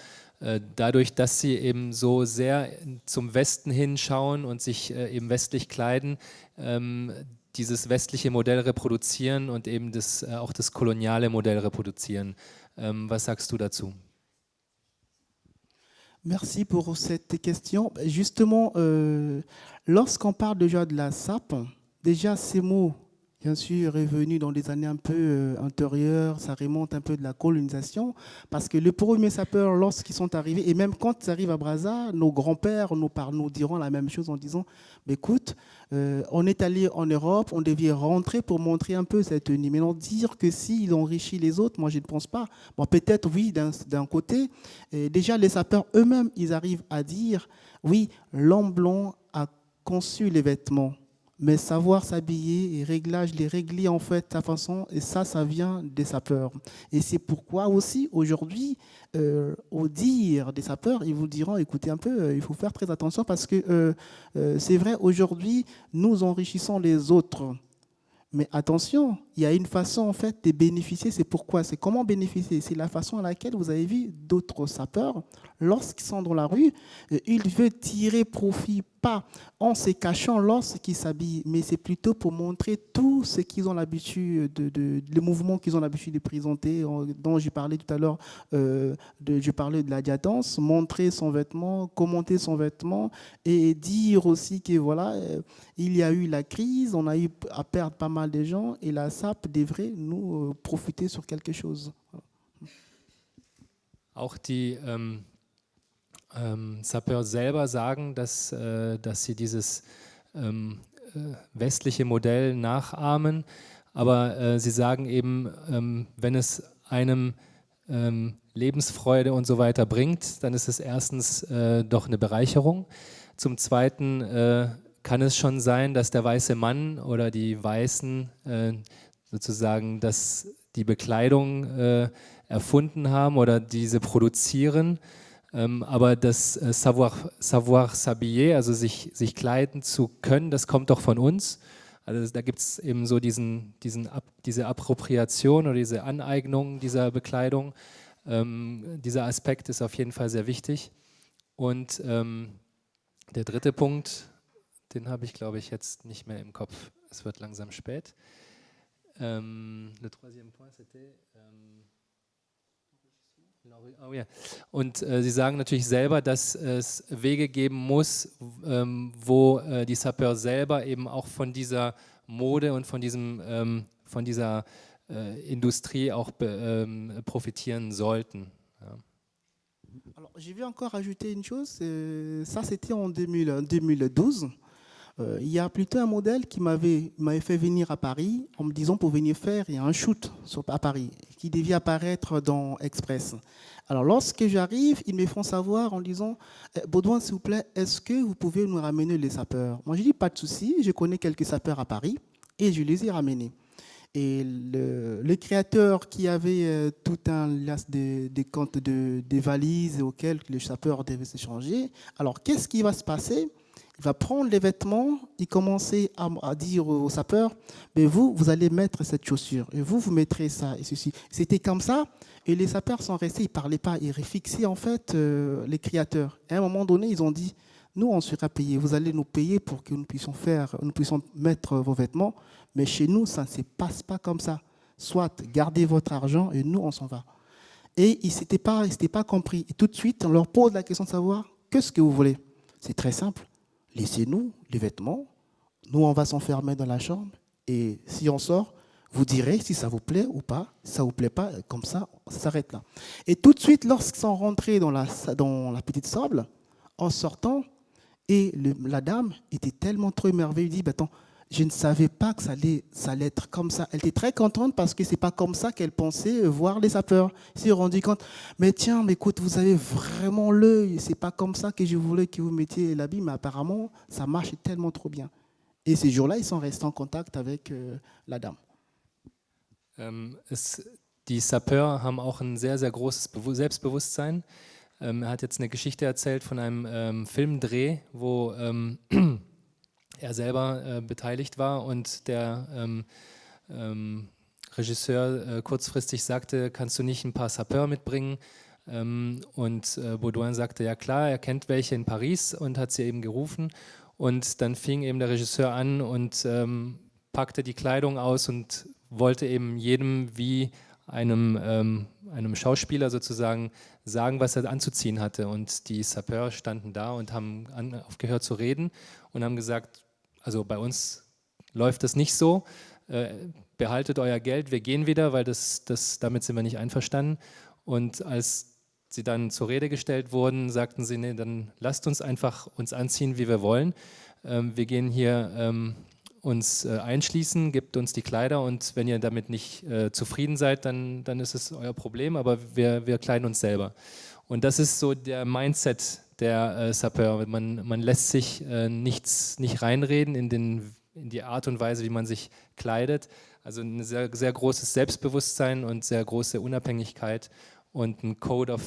dadurch, dass sie eben so sehr zum Westen hinschauen und sich eben westlich kleiden, dieses westliche Modell reproduzieren und eben auch das koloniale Modell reproduzieren. Was sagst du dazu? Merci pour cette question. Justement, lorsqu'on parle déjà de la SAP, déjà ces mots, bien sûr, est venu dans des années un peu antérieures, ça remonte un peu de la colonisation, parce que les premiers sapeurs, lorsqu'ils sont arrivés, et même quand ils arrivent à Brazza, nos grands-pères nous diront la même chose en disant, écoute, on est allé en Europe, on devait rentrer pour montrer un peu cette tenue. Maintenant, dire que s'ils enrichissent les autres, moi je ne pense pas. Bon, peut-être oui, d'un côté, déjà les sapeurs eux-mêmes, ils arrivent à dire, oui, l'homme blanc a conçu les vêtements, mais savoir s'habiller et les régler en fait sa façon, et ça vient des sapeurs. Et c'est pourquoi aussi aujourd'hui, au dire des sapeurs, ils vous diront, écoutez un peu, il faut faire très attention parce que c'est vrai, aujourd'hui, nous enrichissons les autres. Mais attention, il y a une façon en fait de bénéficier. C'est pourquoi, c'est comment bénéficier. C'est la façon à laquelle vous avez vu d'autres sapeurs, lorsqu'ils sont dans la rue, ils veulent tirer profit, pas en se cachant lorsqu'ils s'habillent, mais c'est plutôt pour montrer tout ce qu'ils ont l'habitude, le mouvement qu'ils ont l'habitude de présenter, dont j'ai parlé tout à l'heure, je parlais de la diadance, montrer son vêtement, commenter son vêtement et dire aussi que voilà, il y a eu la crise, on a eu à perdre pas mal de gens et la SAP devrait nous profiter sur quelque chose. Auch die Sapeurs selber sagen, dass sie dieses westliche Modell nachahmen, aber sie sagen eben, wenn es einem Lebensfreude und so weiter bringt, dann ist es erstens doch eine Bereicherung. Zum Zweiten kann es schon sein, dass der weiße Mann oder die Weißen sozusagen die Bekleidung erfunden haben oder diese produzieren. Aber das Savoir s'habiller, also sich kleiden zu können, das kommt doch von uns. Also da gibt es eben so diese Appropriation oder diese Aneignung dieser Bekleidung. Dieser Aspekt ist auf jeden Fall sehr wichtig. Und der dritte Punkt, den habe ich, glaube ich, jetzt nicht mehr im Kopf. Es wird langsam spät. Le troisième point, c'était... Oh ja. Und Sie sagen natürlich selber, dass es Wege geben muss, wo die Sapeurs selber eben auch von dieser Mode und von dieser Industrie auch profitieren sollten. Ja. Alors, je vais encore ajouter une chose, ça c'était en 2012. Il y a plutôt un modèle qui m'avait fait venir à Paris en me disant pour venir faire un shoot à Paris qui devait apparaître dans Express. Alors lorsque j'arrive, ils me font savoir en disant Baudouin, s'il vous plaît, est-ce que vous pouvez nous ramener les sapeurs? Moi je dis pas de souci, je connais quelques sapeurs à Paris et je les ai ramenés. Et le créateur qui avait tout un las des comptes des valises auxquelles les sapeurs devaient s'échanger, alors qu'est-ce qui va se passer? Il va prendre les vêtements et commencer à dire aux sapeurs, mais vous allez mettre cette chaussure, et vous mettrez ça, et ceci. C'était comme ça, et les sapeurs sont restés, ils ne parlaient pas, ils réfixaient en fait les créateurs. Et à un moment donné, ils ont dit, nous on sera payés, vous allez nous payer pour que nous puissions mettre vos vêtements, mais chez nous, ça ne se passe pas comme ça. Soit gardez votre argent et nous on s'en va. Et ils n'étaient pas compris. Et tout de suite, on leur pose la question de savoir, qu'est-ce que vous voulez? C'est très simple. Laissez-nous les vêtements, nous on va s'enfermer dans la chambre et si on sort, vous direz si ça vous plaît ou pas. Si ça ne vous plaît pas, comme ça s'arrête là. Et tout de suite, lorsqu'ils sont rentrés dans la petite salle, en sortant, et la dame était tellement trop émerveillée, elle dit, attends, je ne savais pas que ça allait être comme ça. Elle était très contente parce que ce n'est pas comme ça qu'elle pensait voir les sapeurs. Elle s'est rendue compte, mais tiens, mais écoute, vous avez vraiment l'œil. Ce n'est pas comme ça que je voulais que vous mettiez l'habit, mais apparemment, ça marche tellement trop bien. Et ces jours-là, ils sont restés en contact avec la dame. Die Sapeurs haben auch ein sehr, sehr großes Selbstbewusstsein. Hat jetzt eine Geschichte erzählt von einem Filmdreh, wo er selber beteiligt war und der Regisseur kurzfristig sagte, kannst du nicht ein paar Sapeurs mitbringen? Und Baudouin sagte, ja klar, er kennt welche in Paris und hat sie eben gerufen. Und dann fing eben der Regisseur an und packte die Kleidung aus und wollte eben jedem wie einem Schauspieler sozusagen sagen, was er anzuziehen hatte. Und die Sapeurs standen da und haben aufgehört zu reden und haben gesagt, also bei uns läuft das nicht so, behaltet euer Geld, wir gehen wieder, weil damit sind wir nicht einverstanden. Und als sie dann zur Rede gestellt wurden, sagten sie, nee, dann lasst uns einfach uns anziehen, wie wir wollen. Wir gehen hier uns einschließen, gebt uns die Kleider und wenn ihr damit nicht zufrieden seid, dann ist es euer Problem, aber wir kleiden uns selber. Und das ist so der Mindset der Sapeur. Man lässt sich nicht reinreden in die Art und Weise, wie man sich kleidet. Also ein sehr, sehr großes Selbstbewusstsein und sehr große Unabhängigkeit und ein Code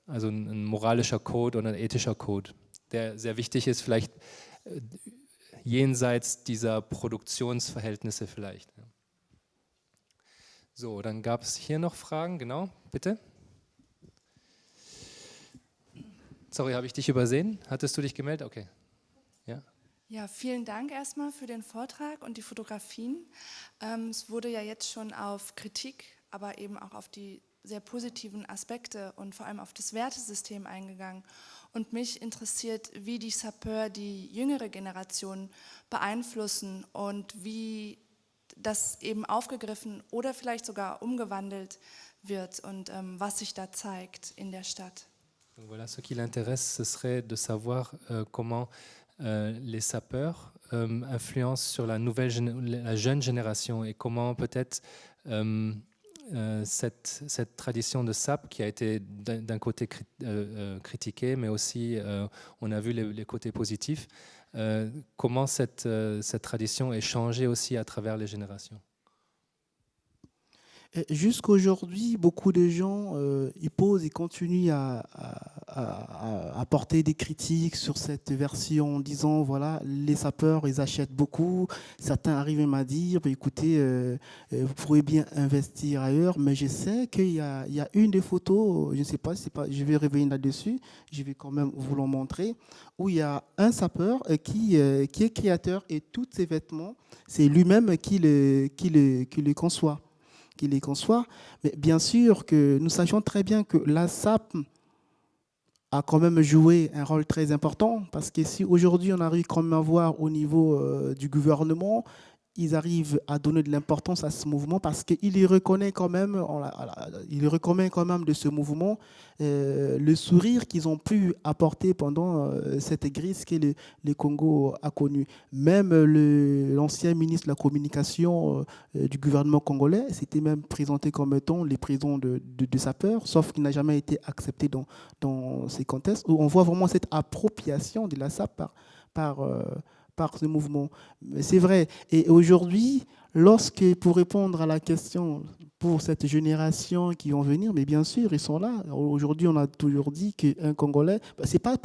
also ein moralischer Code und ein ethischer Code, der sehr wichtig ist, vielleicht jenseits dieser Produktionsverhältnisse vielleicht. So, dann gab es hier noch Fragen, genau, bitte. Sorry, habe ich dich übersehen? Hattest du dich gemeldet? Okay. Ja. Ja, vielen Dank erstmal für den Vortrag und die Fotografien. Es wurde ja jetzt schon auf Kritik, aber eben auch auf die sehr positiven Aspekte und vor allem auf das Wertesystem eingegangen. Und mich interessiert, wie die Sapeurs die jüngere Generation beeinflussen und wie das eben aufgegriffen oder vielleicht sogar umgewandelt wird und was sich da zeigt in der Stadt. Donc voilà, ce qui l'intéresse, ce serait de savoir comment les sapeurs influencent sur la jeune génération et comment peut-être cette tradition de sap qui a été d'un côté critiquée, mais aussi on a vu les côtés positifs, comment cette tradition est changée aussi à travers les générations. Jusqu'aujourd'hui, beaucoup de gens ils posent et continuent à porter des critiques sur cette version en disant voilà, les sapeurs ils achètent beaucoup. Certains arrivent même à dire bah, écoutez, vous pourrez bien investir ailleurs, mais je sais qu'il y a une des photos, je ne sais pas, je vais revenir là-dessus, je vais quand même vous le montrer, où il y a un sapeur qui est créateur et tous ses vêtements, c'est lui-même qui les conçoit. Mais bien sûr que nous sachions très bien que la SAP a quand même joué un rôle très important, parce que si aujourd'hui on arrive quand même à voir au niveau du gouvernement, ils arrivent à donner de l'importance à ce mouvement parce qu'il reconnaît quand même de ce mouvement le sourire qu'ils ont pu apporter pendant cette crise que le Congo a connue. Même l'ancien ministre de la communication du gouvernement congolais s'était même présenté comme étant les présidents de sapeurs, sauf qu'il n'a jamais été accepté dans ces contextes où on voit vraiment cette appropriation de la SAP par ce mouvement. C'est vrai. Et aujourd'hui, pour répondre à la question pour cette génération qui vont venir, mais bien sûr, ils sont là. Aujourd'hui, on a toujours dit qu'un Congolais, c'est pas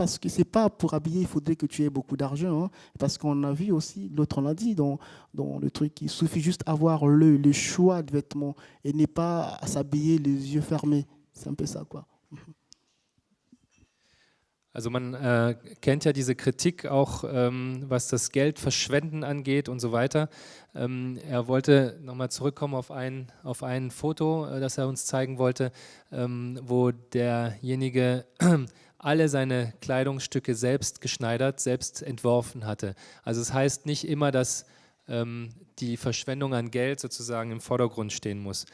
pour habiller, il faudrait que tu aies beaucoup d'argent, hein, parce qu'on a vu aussi, l'autre on l'a dit dans le truc, il suffit juste d'avoir le choix de vêtements et n'est pas à s'habiller les yeux fermés. C'est un peu ça, quoi. Also man kennt ja diese Kritik auch, was das Geldverschwenden angeht und so weiter. Er wollte nochmal zurückkommen auf ein Foto, das er uns zeigen wollte, wo derjenige alle seine Kleidungsstücke selbst geschneidert, selbst entworfen hatte. Also es heißt nicht immer, dass die Verschwendung an Geld sozusagen im Vordergrund stehen muss.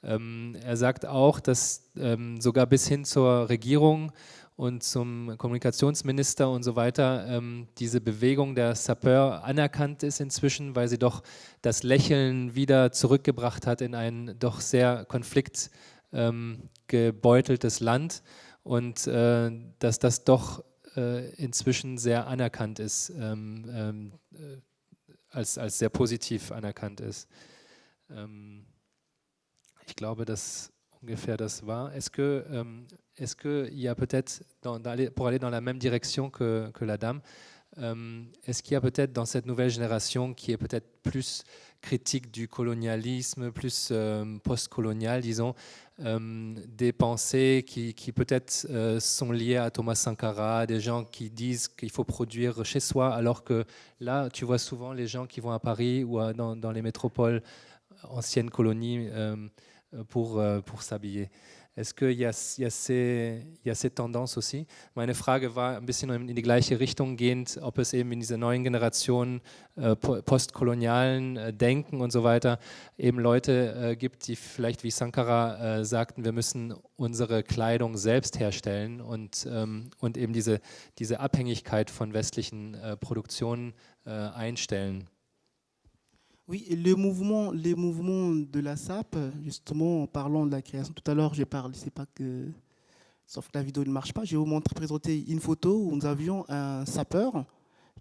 Er sagt auch, dass sogar bis hin zur Regierung und zum Kommunikationsminister und so weiter diese Bewegung der Sapeur anerkannt ist inzwischen, weil sie doch das Lächeln wieder zurückgebracht hat in ein doch sehr konfliktgebeuteltes Land und dass das doch inzwischen sehr anerkannt ist, als sehr positiv anerkannt ist. Ich glaube, dass ungefähr das war. Est-ce qu'il y a peut-être, pour aller dans la même direction que la dame, est-ce qu'il y a peut-être dans cette nouvelle génération qui est peut-être plus critique du colonialisme, plus post-colonial, disons, des pensées qui peut-être sont liées à Thomas Sankara, des gens qui disent qu'il faut produire chez soi, alors que là, tu vois souvent les gens qui vont à Paris ou dans les métropoles, anciennes colonies, pour s'habiller. Est-ce qu'il y a ces tendences aussi? Meine Frage war ein bisschen in die gleiche Richtung gehend, ob es eben in dieser neuen Generation postkolonialen Denken und so weiter eben Leute gibt, die vielleicht wie Sankara sagten, wir müssen unsere Kleidung selbst herstellen und eben diese Abhängigkeit von westlichen Produktionen einstellen. Oui, les mouvements de la SAP, justement, en parlant de la création, tout à l'heure, j'ai parlé, c'est pas que, sauf que la vidéo ne marche pas, je vais vous présenter une photo où nous avions un sapeur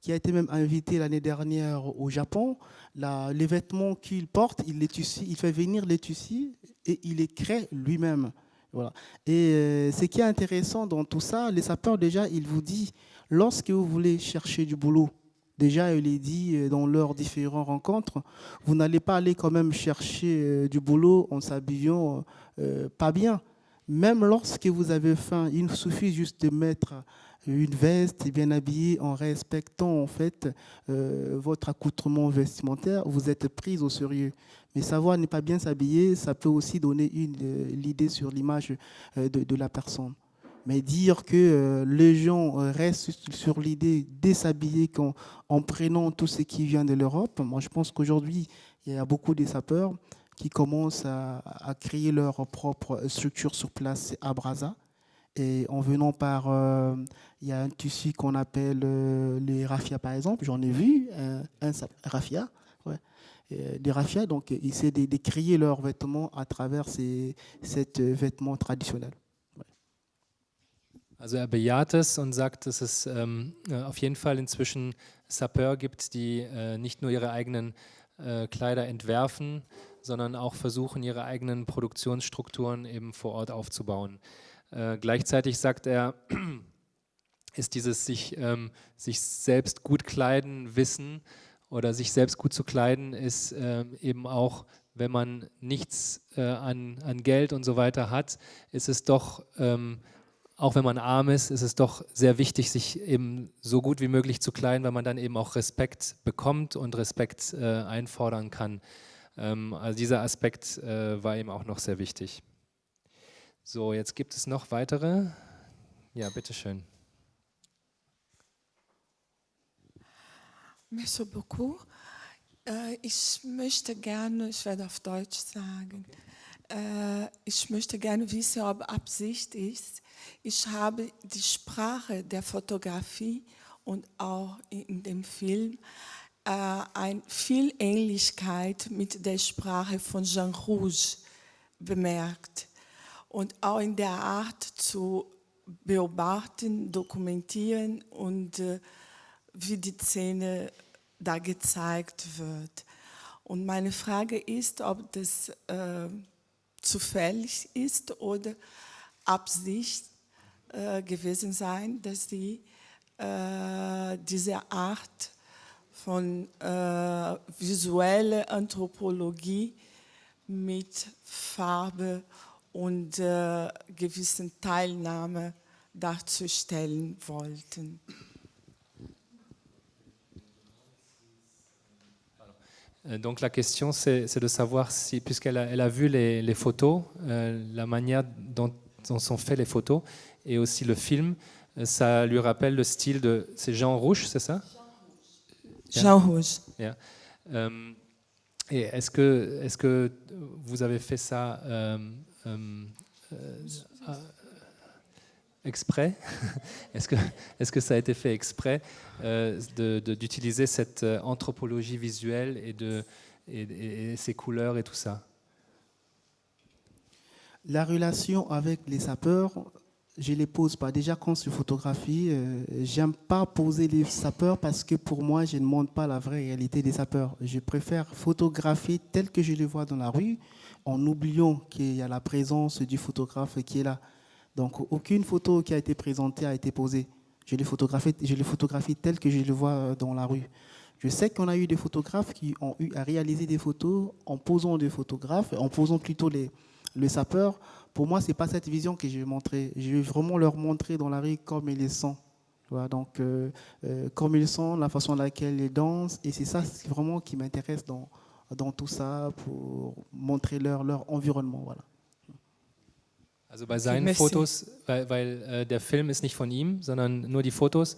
qui a été même invité l'année dernière au Japon. Les vêtements qu'il porte, il fait venir les tissus et il les crée lui-même. Voilà. Et ce qui est intéressant dans tout ça, les sapeurs, déjà, ils vous disent, lorsque vous voulez chercher du boulot, déjà, il est dit dans leurs différentes rencontres, vous n'allez pas aller quand même chercher du boulot en s'habillant pas bien. Même lorsque vous avez faim, il suffit juste de mettre une veste et bien habillé en respectant en fait votre accoutrement vestimentaire, vous êtes pris au sérieux. Mais savoir ne pas bien s'habiller, ça peut aussi donner l'idée sur l'image de la personne. Mais dire que les gens restent sur l'idée de s'habiller en prenant tout ce qui vient de l'Europe, moi je pense qu'aujourd'hui, il y a beaucoup de sapeurs qui commencent à créer leur propre structure sur place à Brazza. Et en venant par, il y a un tissu qu'on appelle les raffias par exemple, j'en ai vu, un raffia, ouais, des raffias, donc ils essaient de créer leurs vêtements à travers ces vêtements traditionnels. Also er bejaht es und sagt, dass es auf jeden Fall inzwischen Sapeurs gibt, die nicht nur ihre eigenen Kleider entwerfen, sondern auch versuchen, ihre eigenen Produktionsstrukturen eben vor Ort aufzubauen. Gleichzeitig sagt er, ist dieses sich selbst gut kleiden, Wissen oder sich selbst gut zu kleiden, ist eben auch, wenn man nichts an Geld und so weiter hat, ist es doch auch wenn man arm ist, ist es doch sehr wichtig, sich eben so gut wie möglich zu kleiden, weil man dann eben auch Respekt bekommt und Respekt einfordern kann. Also dieser Aspekt war eben auch noch sehr wichtig. So, jetzt gibt es noch weitere. Ja, bitteschön. Merci beaucoup. Ich möchte gerne, ich werde auf Deutsch sagen, ich möchte gerne wissen, ob Absicht ist. Ich habe die Sprache der Fotografie und auch in dem Film viel Ähnlichkeit mit der Sprache von Jean Rouge bemerkt. Und auch in der Art zu beobachten, dokumentieren und wie die Szene da gezeigt wird. Und meine Frage ist, ob das zufällig ist oder Absicht gewesen sein, dass sie diese Art von visueller Anthropologie mit Farbe und gewissen Teilnahme darzustellen wollten. Donc la question, c'est de savoir si, puisqu'elle a vu les photos, la manière dont sont faites les photos, et aussi le film, ça lui rappelle le style de... C'est Jean Rouge, c'est ça? Jean Rouge. Yeah. Et est-ce que vous avez fait ça exprès? Est-ce que ça a été fait exprès d'utiliser cette anthropologie visuelle et ces couleurs et tout ça? La relation avec les sapeurs, je ne les pose pas. Déjà, quand je photographie, j'aime pas poser les sapeurs parce que pour moi, je ne montre pas la vraie réalité des sapeurs. Je préfère photographier tel que je les vois dans la rue, en oubliant qu'il y a la présence du photographe qui est là. Donc, aucune photo qui a été présentée a été posée. Je les photographie tel que je les vois dans la rue. Je sais qu'on a eu des photographes qui ont eu à réaliser des photos en posant des photographes, en posant plutôt les sapeurs. Pour moi, ce n'est pas cette vision que je vais montrer. Je vais vraiment leur montrer dans la rue comme ils les sont. Voilà, donc, comme ils sont, la façon dans laquelle ils dansent. Et c'est ça vraiment qui m'intéresse dans tout ça, pour montrer leur environnement. Voilà. Also bei seinen Fotos, weil der Film ist nicht von ihm, sondern nur die Fotos.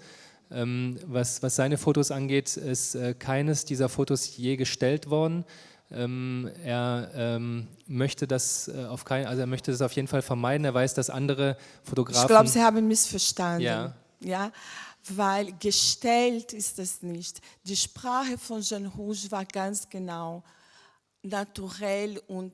Was seine Fotos angeht, ist keines dieser Fotos je gestellt worden. Er möchte das er möchte das auf jeden Fall vermeiden. Er weiß, dass andere Fotografen. Ich glaube, Sie haben missverstanden. Ja. Ja, weil gestellt ist es nicht. Die Sprache von Jean Rouge war ganz genau naturell und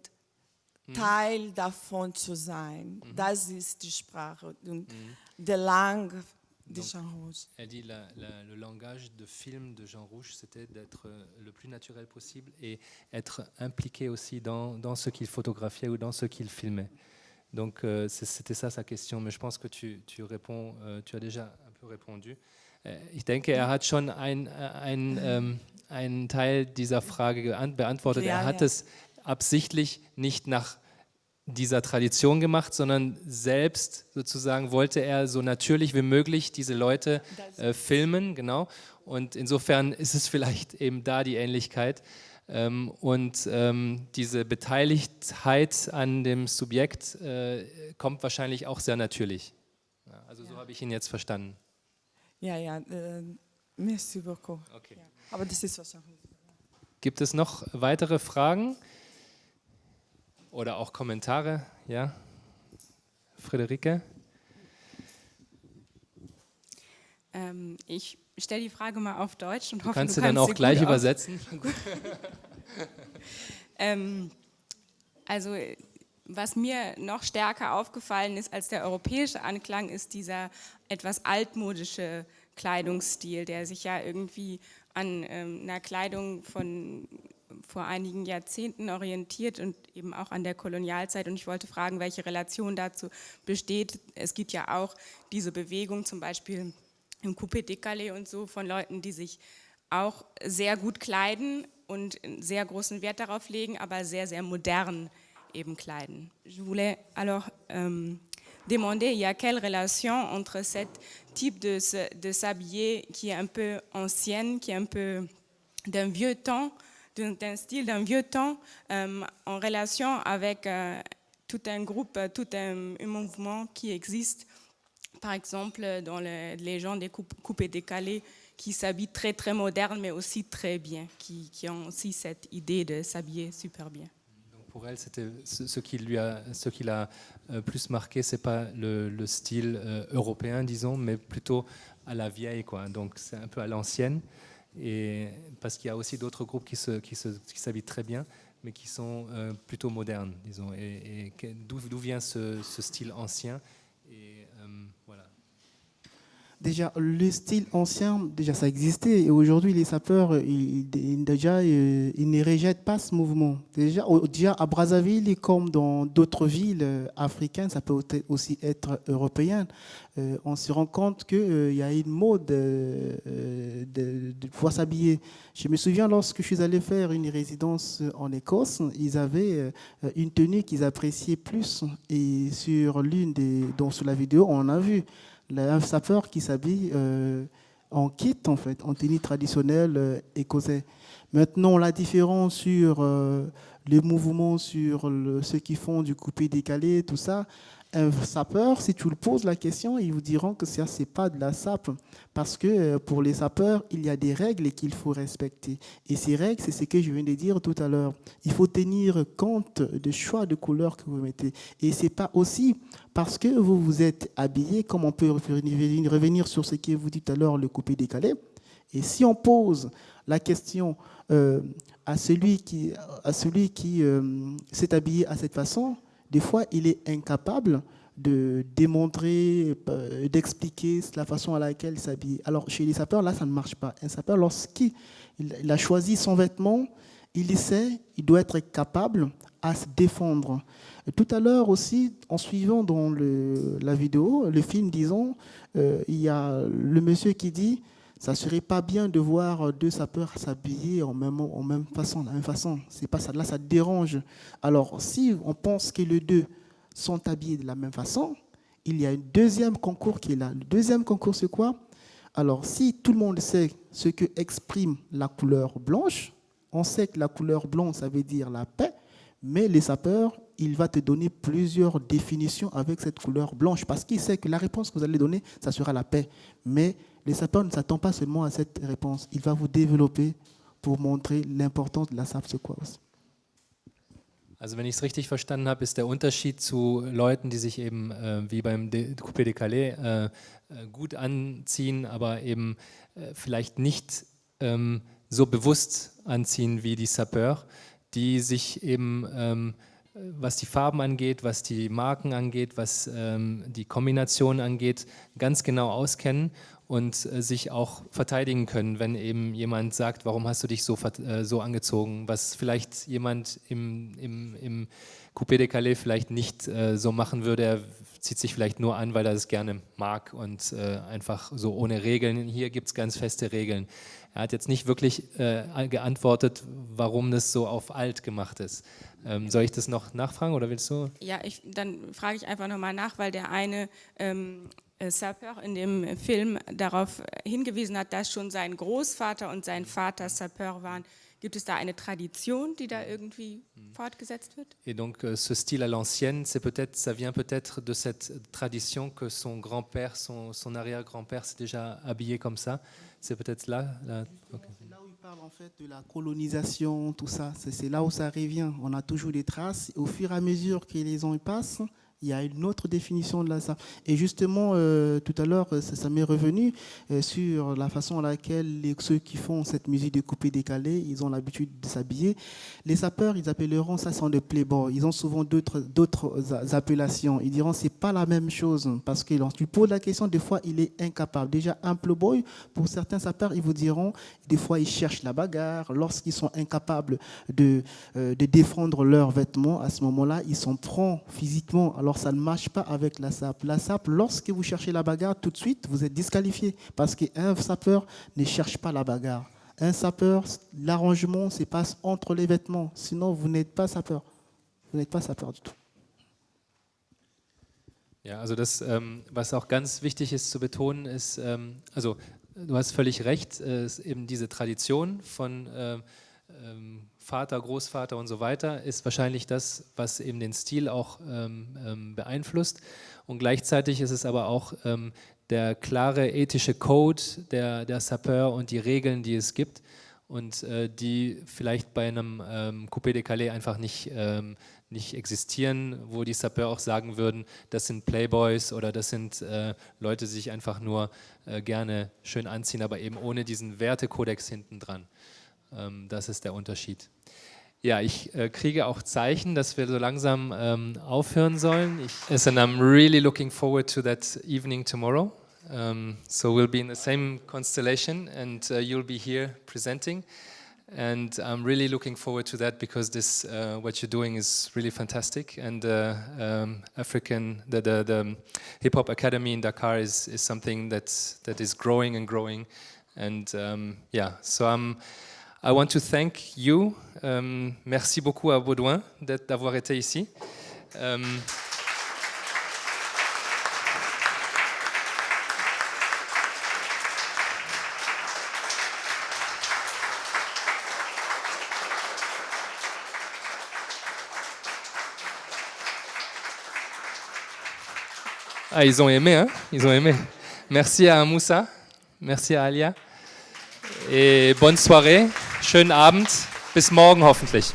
Teil davon zu sein. Das ist die Sprache und die Langue de Jean Rouge. Elle dit le langage de film de Jean Rouge, c'était d'être le plus naturel possible et être impliqué aussi dans ce qu'il photographiait ou dans ce qu'il filmait. Donc c'était ça sa question, mais je pense que tu réponds, tu as déjà un peu répondu. Ich denke, er hat schon einen Teil dieser Frage beantwortet. Er hat es absichtlich nicht nach dieser Tradition gemacht, sondern selbst sozusagen wollte er so natürlich wie möglich diese Leute filmen, genau. Und insofern ist es vielleicht eben da die Ähnlichkeit. Und diese Beteiligtheit an dem Subjekt kommt wahrscheinlich auch sehr natürlich. Ja, also so habe ich ihn jetzt verstanden. Ja, merci beaucoup. Okay. Ja, aber das ist wahrscheinlich. Gibt es noch weitere Fragen? Oder auch Kommentare? Ja? Friederike? Ich stelle die Frage mal auf Deutsch und hoffe, Kannst du dann auch sie gleich gut übersetzen? Also, was mir noch stärker aufgefallen ist als der europäische Anklang, ist dieser etwas altmodische Kleidungsstil, der sich ja irgendwie an einer Kleidung von vor einigen Jahrzehnten orientiert und eben auch an der Kolonialzeit. Und ich wollte fragen, welche Relation dazu besteht. Es gibt ja auch diese Bewegung, zum Beispiel im Coupé décalé und so, von Leuten, die sich auch sehr gut kleiden und einen sehr großen Wert darauf legen, aber sehr, sehr modern eben kleiden. Je voulais alors demander, il y a quelle relation entre ce type de s'habiller qui est un peu ancienne, qui est un peu d'un vieux temps, d'un style d'un vieux temps, en relation avec tout un groupe, tout un mouvement qui existe, par exemple dans les gens des coupés décalés qui s'habillent très très moderne mais aussi très bien, qui ont aussi cette idée de s'habiller super bien. Donc pour elle, c'était ce qui l'a plus marqué, c'est pas le style européen, disons, mais plutôt à la vieille, quoi. Donc c'est un peu à l'ancienne. Et parce qu'il y a aussi d'autres groupes qui s'habillent très bien, mais qui sont plutôt modernes, disons. Et d'où vient ce style ancien? Et voilà. Déjà, le style ancien, déjà ça existait. Et aujourd'hui, les sapeurs, ils ne rejettent pas ce mouvement. Déjà à Brazzaville, comme dans d'autres villes africaines, ça peut aussi être européen. On se rend compte qu'il y a une mode de pouvoir s'habiller. Je me souviens, lorsque je suis allé faire une résidence en Écosse, ils avaient une tenue qu'ils appréciaient plus. Et sur sur la vidéo, on a vu un sapeur qui s'habille en kit, en fait, en tenue traditionnelle écossais. Maintenant, la différence sur les mouvements, sur ceux qui font du coupé décalé, tout ça, un sapeur, si tu le poses la question, ils vous diront que ça, c'est pas de la sape. Parce que pour les sapeurs, il y a des règles qu'il faut respecter. Et ces règles, c'est ce que je viens de dire tout à l'heure. Il faut tenir compte des choix de couleurs que vous mettez. Et c'est pas aussi parce que vous vous êtes habillé, comme on peut revenir sur ce que vous dites tout à l'heure, le coupé-décalé. Et si on pose la question à celui qui s'est habillé à cette façon, des fois, il est incapable de démontrer, d'expliquer la façon à laquelle il s'habille. Alors, chez les sapeurs, là, ça ne marche pas. Un sapeur, lorsqu'il a choisi son vêtement, il doit être capable à se défendre. Tout à l'heure aussi, en suivant dans la vidéo, le film, disons, il y a le monsieur qui dit ça ne serait pas bien de voir deux sapeurs s'habiller en même façon, la même façon. C'est pas ça, là, ça dérange. Alors, si on pense que les deux sont habillés de la même façon, il y a un deuxième concours qui est là. Le deuxième concours, c'est quoi? Alors, si tout le monde sait ce que exprime la couleur blanche, on sait que la couleur blanche, ça veut dire la paix, mais les sapeurs, il va te donner plusieurs définitions avec cette couleur blanche, parce qu'il sait que la réponse que vous allez donner, ça sera la paix. Mais les sapeurs ne s'attendent pas seulement à cette réponse. Il va vous développer pour montrer l'importance de la sape sequence. Also wenn ich es richtig verstanden habe, ist der Unterschied zu Leuten, die sich eben wie beim Coupé décalé gut anziehen, aber eben vielleicht nicht so bewusst anziehen wie die Sapeurs, die sich eben, was die Farben angeht, was die Marken angeht, was die Kombination angeht, ganz genau auskennen und sich auch verteidigen können, wenn eben jemand sagt, warum hast du dich so angezogen, was vielleicht jemand im Coupé décalé vielleicht nicht so machen würde. Er zieht sich vielleicht nur an, weil er es gerne mag und einfach so ohne Regeln. Hier gibt es ganz feste Regeln. Er hat jetzt nicht wirklich geantwortet, warum das so auf alt gemacht ist. Soll ich das noch nachfragen oder willst du? Ja, dann frage ich einfach nochmal nach, weil der eine Sapeur in dem Film darauf hingewiesen hat, dass schon sein Großvater und sein Vater Sapeur waren. Gibt es da eine Tradition, die da irgendwie fortgesetzt wird? Et donc ce style à l'ancienne, ça vient peut-être de cette tradition que son grand-père, son arrière-grand-père s'est déjà habillé comme ça. C'est peut-être là. Okay. C'est là où il parle en fait de la colonisation, tout ça. C'est là où ça revient. On a toujours des traces. Au fur et à mesure que les ans passent, il y a une autre définition de la sape. Et justement, tout à l'heure, ça m'est revenu sur la façon à laquelle ceux qui font cette musique de coupé décalé, ils ont l'habitude de s'habiller. Les sapeurs, ils appelleront ça sont des playboys. Ils ont souvent d'autres appellations. Ils diront c'est pas la même chose parce que lorsque tu poses la question, des fois il est incapable. Déjà un playboy, pour certains sapeurs, ils vous diront des fois ils cherchent la bagarre. Lorsqu'ils sont incapables de défendre leurs vêtements, à ce moment-là, ils sont prompts physiquement. Alors ça ne marche pas avec la sape. La sape, lorsque vous cherchez la bagarre, tout de suite, vous êtes disqualifié parce qu'un sapeur ne cherche pas la bagarre. Un sapeur, l'arrangement se passe entre les vêtements. Sinon, vous n'êtes pas sapeur. Vous n'êtes pas sapeur du tout. Ja, also das, was auch ganz wichtig ist zu betonen, ist, also du hast völlig recht, ist eben diese Tradition von Vater, Großvater und so weiter ist wahrscheinlich das, was eben den Stil auch beeinflusst. Und gleichzeitig ist es aber auch der klare ethische Code der Sapeur und die Regeln, die es gibt und die vielleicht bei einem Coupé décalé einfach nicht existieren, wo die Sapeurs auch sagen würden, das sind Playboys oder das sind Leute, die sich einfach nur gerne schön anziehen, aber eben ohne diesen Wertekodex hinten dran. Das ist der Unterschied. Ja, ich kriege auch Zeichen, dass wir so langsam aufhören sollen. And I'm really looking forward to that evening tomorrow. So we'll be in the same constellation and you'll be here presenting. And I'm really looking forward to that because this, what you're doing is really fantastic. And the Hip Hop Academy in Dakar is something that is growing and growing. And yeah, so I want to thank you. Merci beaucoup à Baudouin d'avoir été ici. Ah, ils ont aimé, hein? Ils ont aimé. Merci à Moussa, merci à Alia. Et bonne soirée, schönen Abend, bis morgen hoffentlich.